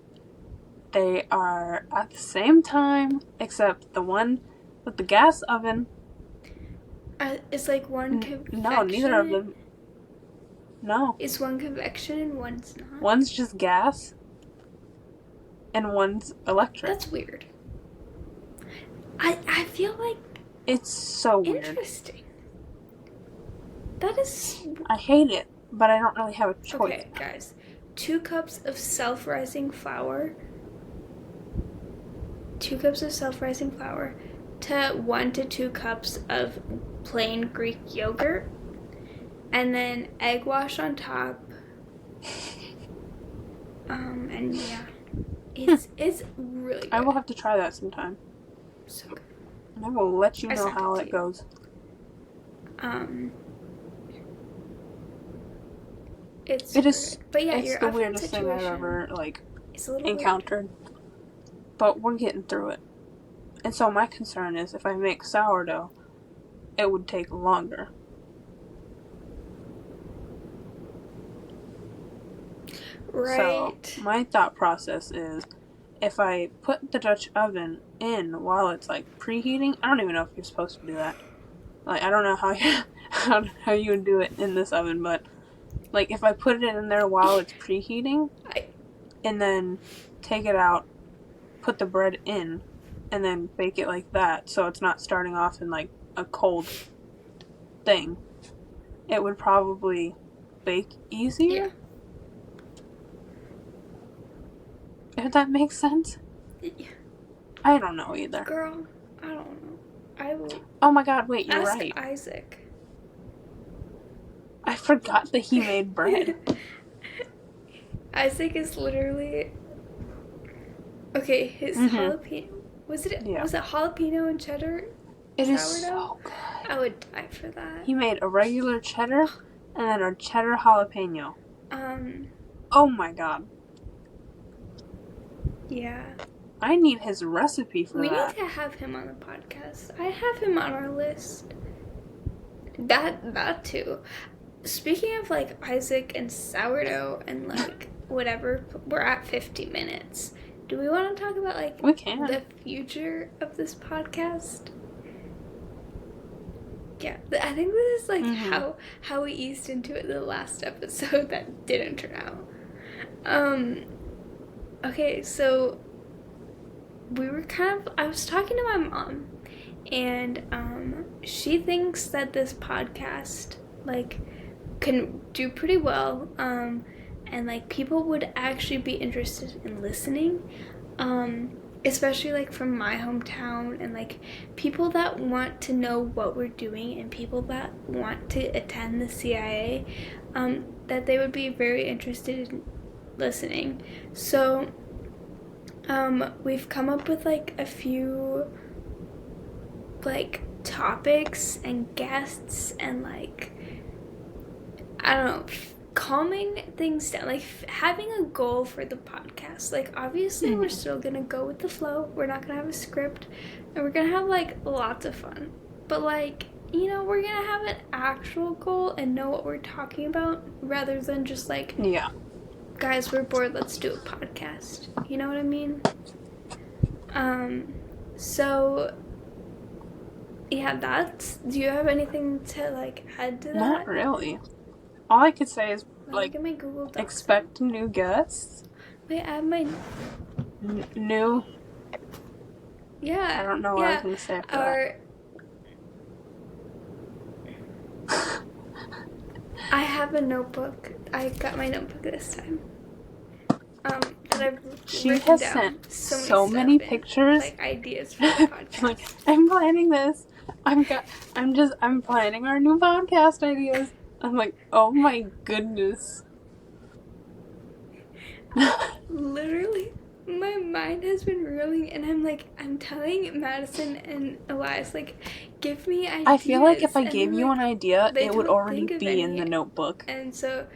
They are at the same time, except the one with the gas oven.
It's like one convection.
No, neither of them. No.
It's one convection and one's not.
One's just gas. And one's electric.
That's weird. I feel like
it's so weird.
Interesting. That is.
I hate it, but I don't really have a choice.
Okay, guys. 2 cups of self-rising flour. 2 cups of self-rising flour to 1 to 2 cups of plain Greek yogurt, and then egg wash on top. And yeah, it's really good.
I will have to try that sometime.
So good.
And I will let you know how it goes.
It is,
but yeah, it's the weirdest thing I've ever encountered. Weird. But we're getting through it. And so my concern is if I make sourdough, it would take longer.
Right.
So my thought process is if I put the Dutch oven in while it's like preheating, I don't even know if you're supposed to do that. Like, I don't know how you would do it in this oven, but like if I put it in there while it's preheating and then take it out, put the bread in, and then bake it like that so it's not starting off in like a cold thing, it would probably bake easier.
Yeah.
If that makes sense.
Yeah.
I don't know either.
Girl, I don't know. I will.
Oh my god, wait, you're
ask
right.
Isaac.
I forgot that he made bread.
Isaac is literally. Okay, his jalapeno. Was it jalapeno and cheddar?
It
sourdough?
Is so good.
I would die for that.
He made a regular cheddar and then a cheddar jalapeno. Oh my god.
Yeah.
I need his recipe for that.
We need to have him on the podcast. I have him on our list. That too. Speaking of like Isaac and sourdough and like whatever, we're at 50 minutes. Do we want to talk about like
we can.
The future of this podcast? Yeah, I think this is like how we eased into it the last episode that didn't turn out. Okay, so I was talking to my mom, and she thinks that this podcast like can do pretty well, and like people would actually be interested in listening, especially like from my hometown, and like people that want to know what we're doing and people that want to attend the CIA, that they would be very interested in listening. So we've come up with like a few like topics and guests and like, I don't know, calming things down, like having a goal for the podcast. Like obviously we're still gonna go with the flow, we're not gonna have a script, and we're gonna have like lots of fun, but like, you know, we're gonna have an actual goal and know what we're talking about rather than just like, guys, we're bored, let's do a podcast. You know what I mean? So yeah, do you have anything to like add to that?
Not really. All I could say is like
my Google Docs.
Expect new guests.
Wait, I have my
new.
Yeah.
I don't know what I was gonna say after that.
I have a notebook. I got my notebook this time. That
she has sent so many pictures,
like ideas for the podcast.
Like, I'm planning this. I'm planning our new podcast ideas. I'm like, oh my goodness.
Literally, my mind has been reeling, and I'm telling Madison and Elias, like, give me ideas.
I feel like if I gave you an idea, it would already be in the notebook.
And so...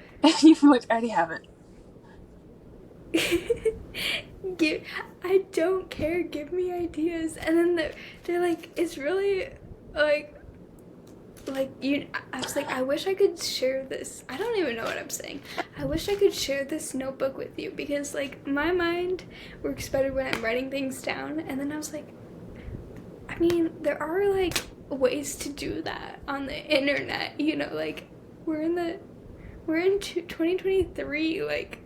you like, I already have it.
I don't care, give me ideas. And then they're like, it's really, like, I was like, I wish I could share this. I don't even know what I'm saying. I wish I could share this notebook with you, because like my mind works better when I'm writing things down. And then I was like, I mean, there are like ways to do that on the internet, you know, like we're in 2023, like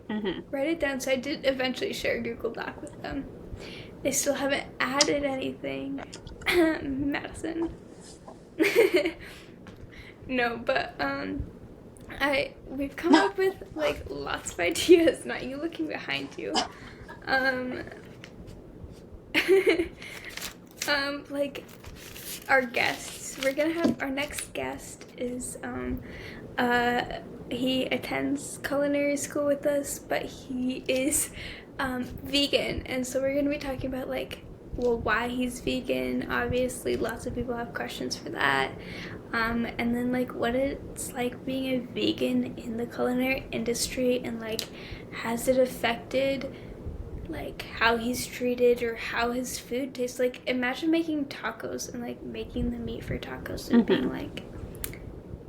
write it down. So I did eventually share a Google Doc with them. They still haven't added anything. Madison. No, but we've come up with like lots of ideas. Not you looking behind you. Like our guests. We're gonna have our next guest is he attends culinary school with us, but he is vegan, and so we're gonna be talking about like, well, why he's vegan. Obviously lots of people have questions for that, and then like what it's like being a vegan in the culinary industry, and like has it affected like how he's treated or how his food tastes. Like imagine making tacos and like making the meat for tacos and being like,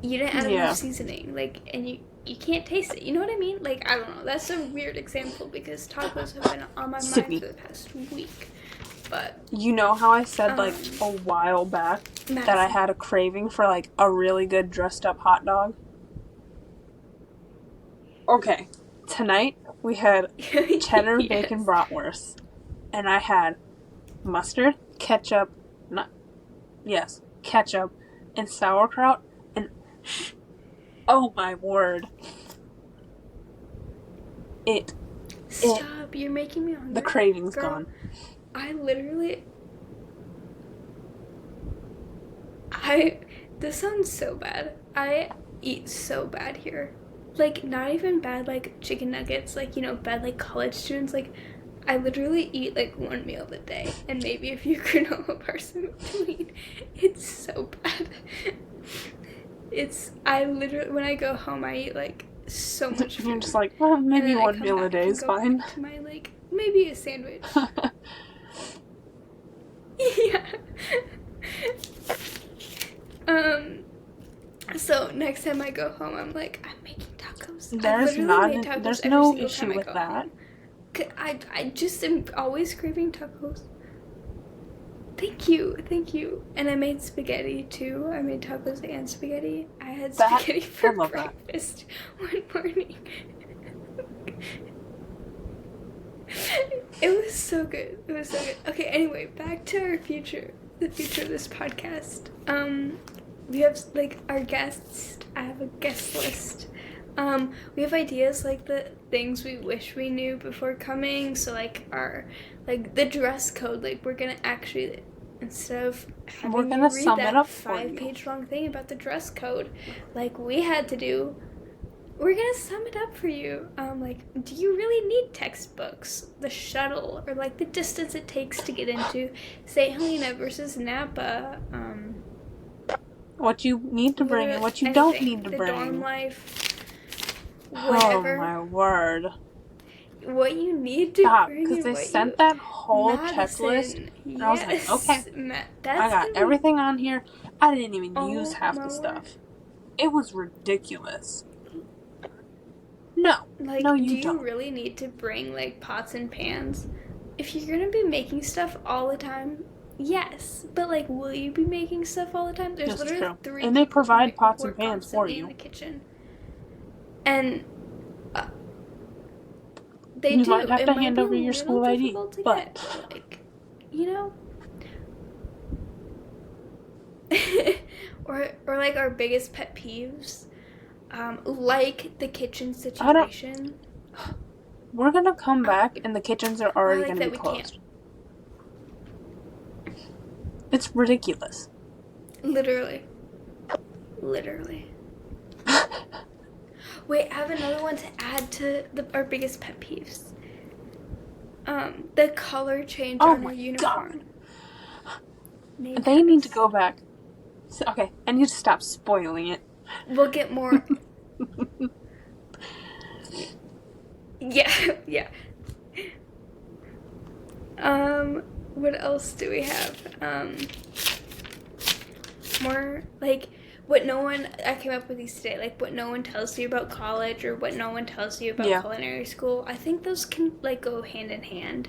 you didn't add enough seasoning, like, and you can't taste it. You know what I mean? Like, I don't know. That's a weird example because tacos have been on my mind for the past week. But
you know how I said like a while back that I had a craving for like a really good dressed up hot dog? Okay, tonight we had cheddar bacon bratwurst, and I had mustard, ketchup, ketchup, and sauerkraut, and oh my word,
Stop, you're making me hungry.
The craving's
Girl,
gone.
This sounds so bad. I eat so bad here. Like, not even bad, like, chicken nuggets, like, you know, bad, like, college students. Like, I literally eat, like, one meal a day, and maybe a few granola bars in between. It's so bad. When I go home, I eat, like, so much food.
You're just like, well, maybe one meal a day is fine.
To my, like, maybe a sandwich. Yeah. So next time I go home, I'm like, I'm making tacos.
There's no issue with that.
I just am always craving tacos. Thank you. And I made spaghetti too. I made tacos and spaghetti. I had
That-
spaghetti for
I love
breakfast one morning. It was so good. Okay, anyway, back to our future. The future of this podcast. We have like our guests. I have a guest list. We have ideas like the things we wish we knew before coming. So like the dress code. Like we're gonna actually, instead of having you read
sum it
that
up for you.
5-page long thing about the dress code, like we had to do, we're gonna sum it up for you. Like, do you really need textbooks? The shuttle, or like the distance it takes to get into St. Helena versus Napa.
What you need to bring and what you don't need to
the
bring.
Dorm life. Whatever.
Oh my word.
What you need to
Stop,
bring.
because they
what
sent
you,
that whole
Madison,
checklist. And
yes,
I was like, okay.
that's
I got everything on here. I didn't even use half
my
the
word.
stuff. It was ridiculous. No.
Like,
no,
do
you
you
don't.
really need to bring, like, pots and pans? If you're gonna be making stuff all the time, yes. But, like, will you be making stuff all the time? There's
That's
literally
true.
3
And they
people
provide pots
who
and
are
pans for
constantly
you.
in the kitchen. And they
You
do.
might have
it
to
might
hand
be
over
a
your
little
school ID,
difficult to
but-
get, like, you know? or like our biggest pet peeves, like the kitchen situation.
We're gonna come back and the kitchens are already
like
gonna
that
be
we
closed. It's ridiculous.
Literally. Wait, I have another one to add to our biggest pet peeves. The color change on our uniform.
They need to go back. Okay, I need to stop spoiling it.
We'll get more. Yeah. What else do we have? More like what no one. I came up with these today. Like what no one tells you about college, or what no one tells you about culinary school. I think those can like go hand in hand.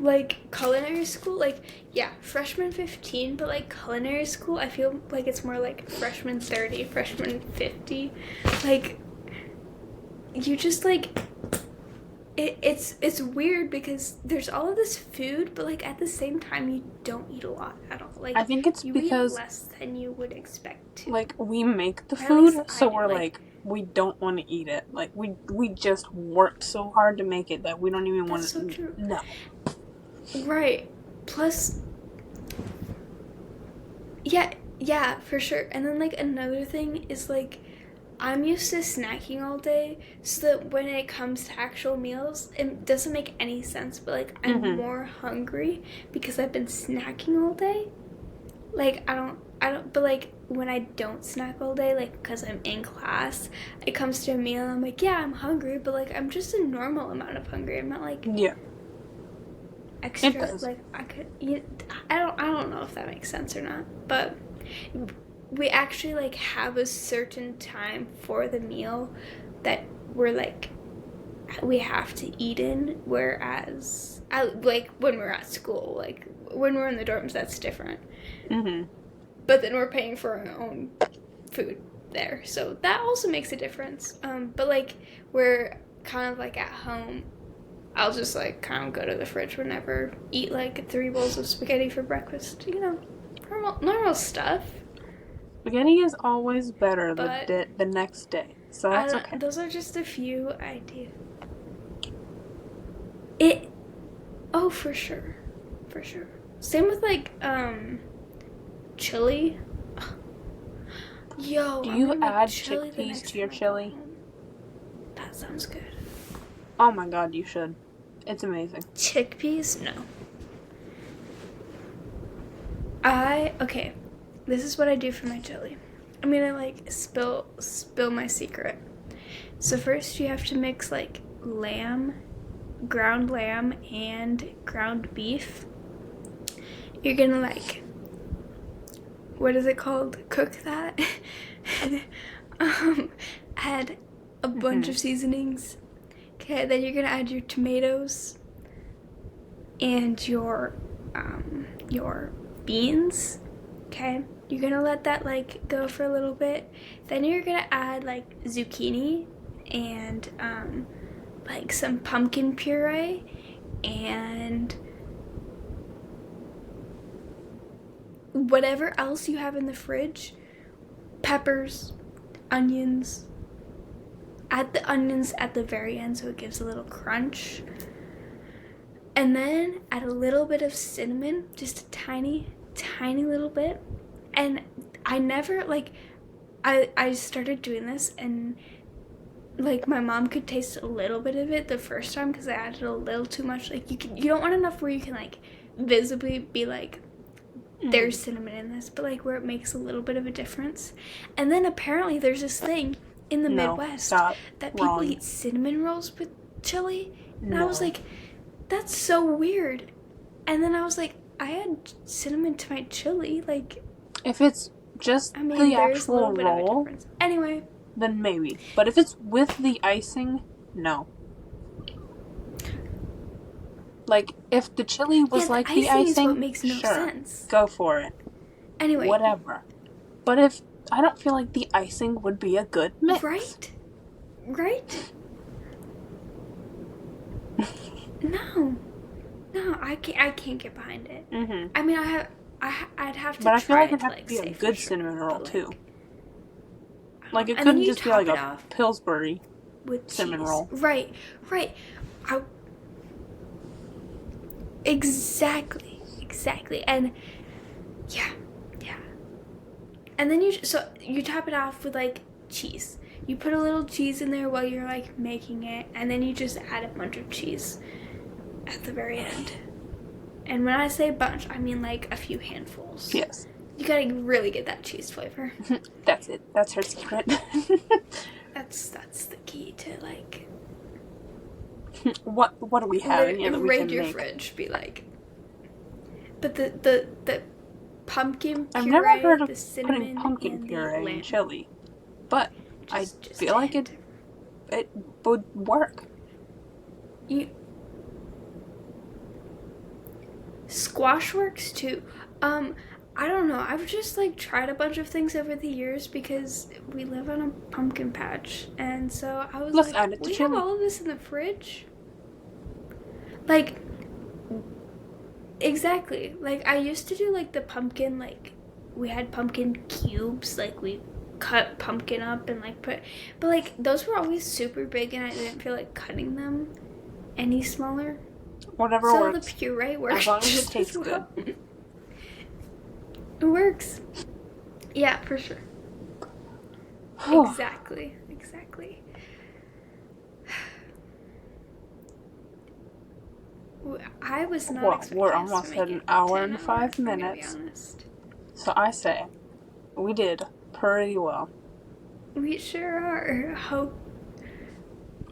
Like culinary school, like yeah, freshman 15, but like culinary school, I feel like it's more like freshman 30, freshman 50. Like you just like it's weird because there's all of this food, but like at the same time you don't eat a lot at all. Like
I think it's
you
because
eat less than you would expect to.
like we make the
Or at
food,
least
so
I do,
we're
like-
like we don't want to eat it. Like we just worked so hard to make it that we don't even want to.
That's so true.
No.
Right. Plus, yeah, for sure. And then, like, another thing is, like, I'm used to snacking all day, so that when it comes to actual meals, it doesn't make any sense, but, like, I'm more hungry because I've been snacking all day. Like, I don't, but, like, when I don't snack all day, like, because I'm in class, it comes to a meal, I'm like, yeah, I'm hungry, but, like, I'm just a normal amount of hungry. I'm not, like...
Yeah.
Extra, like I could I don't know if that makes sense or not, but we actually like have a certain time for the meal that we're like we have to eat in, whereas like when we're at school, like when we're in the dorms, that's different. But then we're paying for our own food there, so that also makes a difference. But like we're kind of like at home, I'll just, like, kind of go to the fridge whenever, eat, like, 3 bowls of spaghetti for breakfast. You know, normal stuff.
Spaghetti is always better
But
the next day, so that's okay.
Those are just a few ideas. For sure. Same with, like, chili. Yo,
Do
I'm
you
gonna make
add
chili the
chickpeas
next
to your
time I go
chili?
home. That sounds good.
Oh my god, you should. It's amazing.
Chickpeas? No. Okay, this is what I do for my chili. I'm gonna like spill my secret. So first you have to mix like ground lamb and ground beef. You're gonna like, what is it called? Cook that. Add a bunch of seasonings. Okay, then you're gonna add your tomatoes. and your beans. Okay, you're gonna let that like go for a little bit. Then you're gonna add like zucchini and like some pumpkin puree and whatever else you have in the fridge. Peppers, onions. Add the onions at the very end so it gives a little crunch. And then add a little bit of cinnamon, just a tiny little bit. And I never, like, I started doing this and, like, my mom could taste a little bit of it the first time because I added a little too much. Like, you don't want enough where you can, like, visibly be like, there's cinnamon in this, but, like, where it makes a little bit of a difference. And then apparently there's this thing in the Midwest that people eat cinnamon rolls with chili. And I was like, that's so weird. And then I was like, I add cinnamon to my chili. Like,
if it's just the actual roll,
anyway,
then maybe. But if it's with the icing, no. Like, if the chili was like the icing,
is what makes no sense.
Go for it.
Anyway,
whatever. But if I don't feel like the icing would be a good mix,
right? No, I can't get behind it.
Mm-hmm.
I mean, I'd have to.
But I feel like
it'd
have to be a good cinnamon roll too. Like it
and
couldn't just be like a Pillsbury
with
cinnamon
cheese.
roll.
Right. Exactly. And yeah. And then you top it off with like cheese. You put a little cheese in there while you're like making it, and then you just add a bunch of cheese at the very end. And when I say bunch, I mean like a few handfuls.
Yes.
You gotta really get that cheese flavor.
That's it. That's her secret.
That's the key to like.
What do we have in here that we can
raid your
make?
fridge, be like. But the pumpkin puree,
I've never heard of
the cinnamon,
putting pumpkin
and
puree
the
in chili, but I feel like it would work.
Squash works too. I don't know. I've just like tried a bunch of things over the years because we live on a pumpkin patch, and so I was we have all of this in the fridge. Like, exactly. Like I used to do like the pumpkin, like we had pumpkin cubes, like we cut pumpkin up and like but like those were always super big, and I didn't feel like cutting them any smaller.
Whatever works.
So the puree works
as long as it tastes good.
It works. Yeah, for sure. Exactly. I was not expecting
we're almost at an hour and 5 minutes. So I say, we did pretty well.
We sure are. Hope.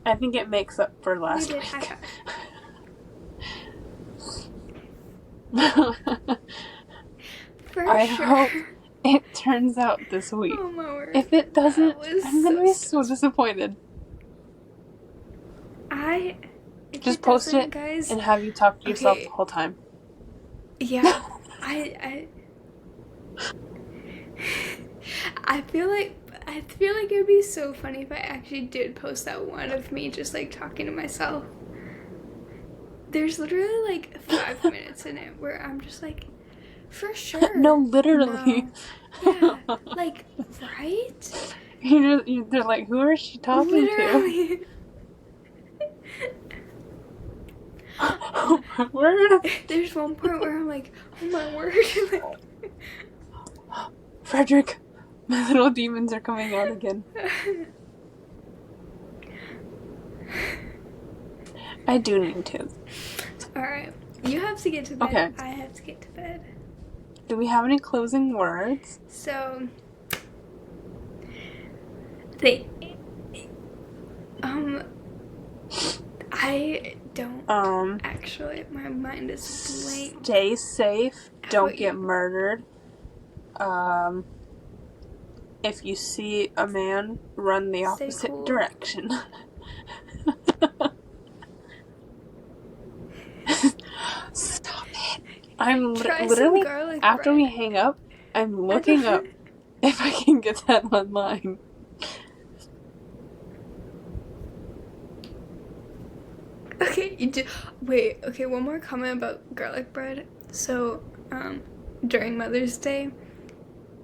I think it makes up for last week. I hope it turns out this week.
Oh my word.
If it doesn't, I'm gonna be so disappointed. Just post it, guys, and have you talk to yourself the whole time.
Yeah, I feel like it'd be so funny if I actually did post that one of me just like talking to myself. There's literally like 5 minutes in it where I'm just like, for sure.
No, literally.
No. Yeah, like, right?
They're like, who is she talking to? Oh my word.
There's one point where I'm like, oh my word.
Frederick, my little demons are coming out again. I do need to.
Alright. You have to get to bed.
Okay.
I have to get to bed.
Do we have any closing words?
So, I don't actually. My mind is blank.
Stay safe. Don't get murdered. If you see a man, run the opposite direction. I'm
Try some
literally,
garlic
after we
bread.
hang up, I'm looking up if I can get that online.
Okay, you do. Wait, okay, one more comment about garlic bread. So, during Mother's Day,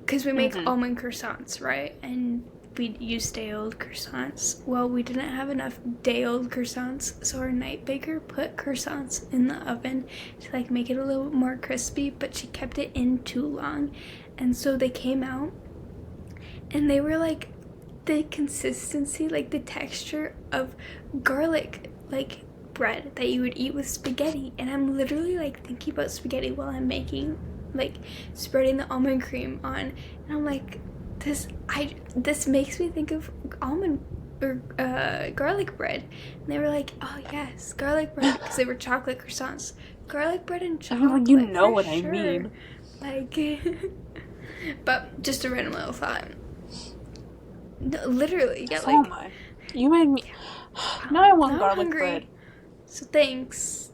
because we make almond croissants, right? And we use day-old croissants. Well, we didn't have enough day-old croissants, so our night baker put croissants in the oven to like make it a little more crispy, but she kept it in too long. And so they came out and they were like the consistency, like the texture of garlic, like bread that you would eat with spaghetti. And I'm literally like thinking about spaghetti while I'm making, like spreading the almond cream on, and I'm like, this makes me think of almond or garlic bread. And they were like, oh yes, garlic bread, because they were chocolate croissants. Garlic bread and chocolate.
You know what
sure.
I mean.
Like, but just a random little thought. No, literally, yeah.
So
like,
am I. You made me. Now I want
now I'm
garlic
hungry.
bread.
So thanks.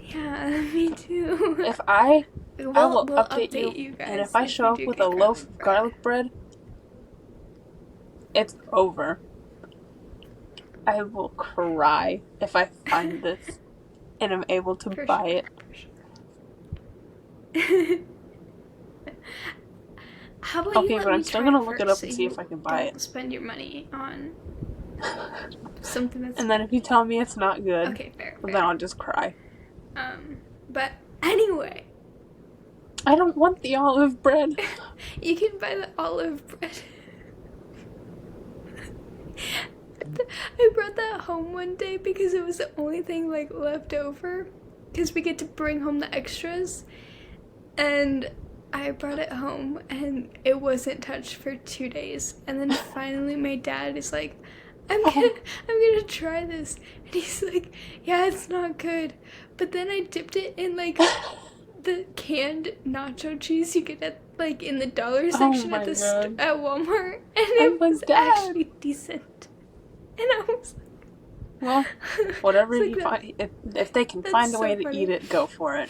Yeah, me too.
If I will
we'll
update you,
guys,
and if I show up with a loaf of garlic bread, it's over. I will cry if I find this and am able to buy it.
How about
okay,
you let
but I'm
me
still
try
gonna look it up
so
and see if I can buy it.
Spend your money on something that's.
And then if you tell me it's not good,
okay, fair.
then I'll just cry.
But anyway,
I don't want the olive bread.
you can buy the olive bread. I brought that home one day because it was the only thing like left over, because we get to bring home the extras, and I brought it home and it wasn't touched for 2 days, and then finally my dad is like, I'm gonna try this, and he's like, yeah, it's not good, but then I dipped it in like the canned nacho cheese you get at like in the dollar section at Walmart, and it was actually decent. And I was like,
well, whatever you find, if they can find a way to eat it, go for it.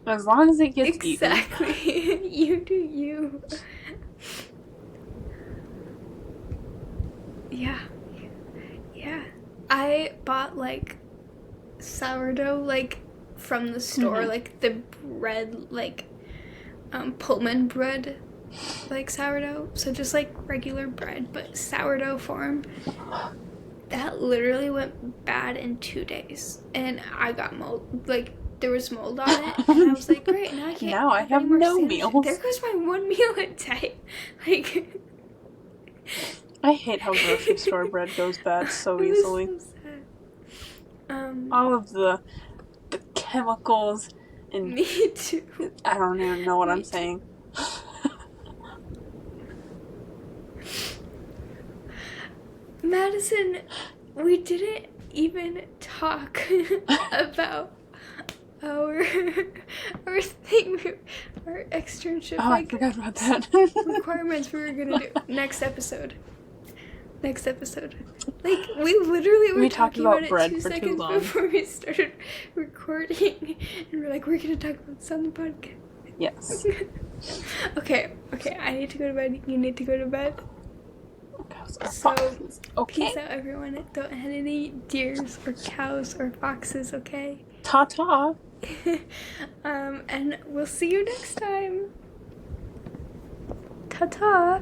As long as it gets eaten.
Exactly. You do you. Yeah. I bought like sourdough like from the store, like the bread, like Pullman bread, like sourdough. So just like regular bread, but sourdough form. That literally went bad in 2 days, and I got mold. Like there was mold on it, and I was like, great, now I can't.
Now I have no meals.
There goes my one meal a day. Like.
I hate how grocery store bread goes bad so easily.
So sad.
All of the chemicals and
me too.
I don't even know what I'm saying.
Madison, we didn't even talk about our thing, our externship.
Oh,
like,
I forgot about that.
requirements we were gonna do next episode. Like we literally were talking about
bread
it 2
for
seconds
too long
before we started recording, and we're like, we're gonna talk about this on the podcast.
Yes.
Okay. I need to go to bed. You need to go to bed.
So, okay.
Peace out, everyone. Don't hit any deers or cows or foxes, okay?
Ta-ta.
And we'll see you next time. Ta-ta.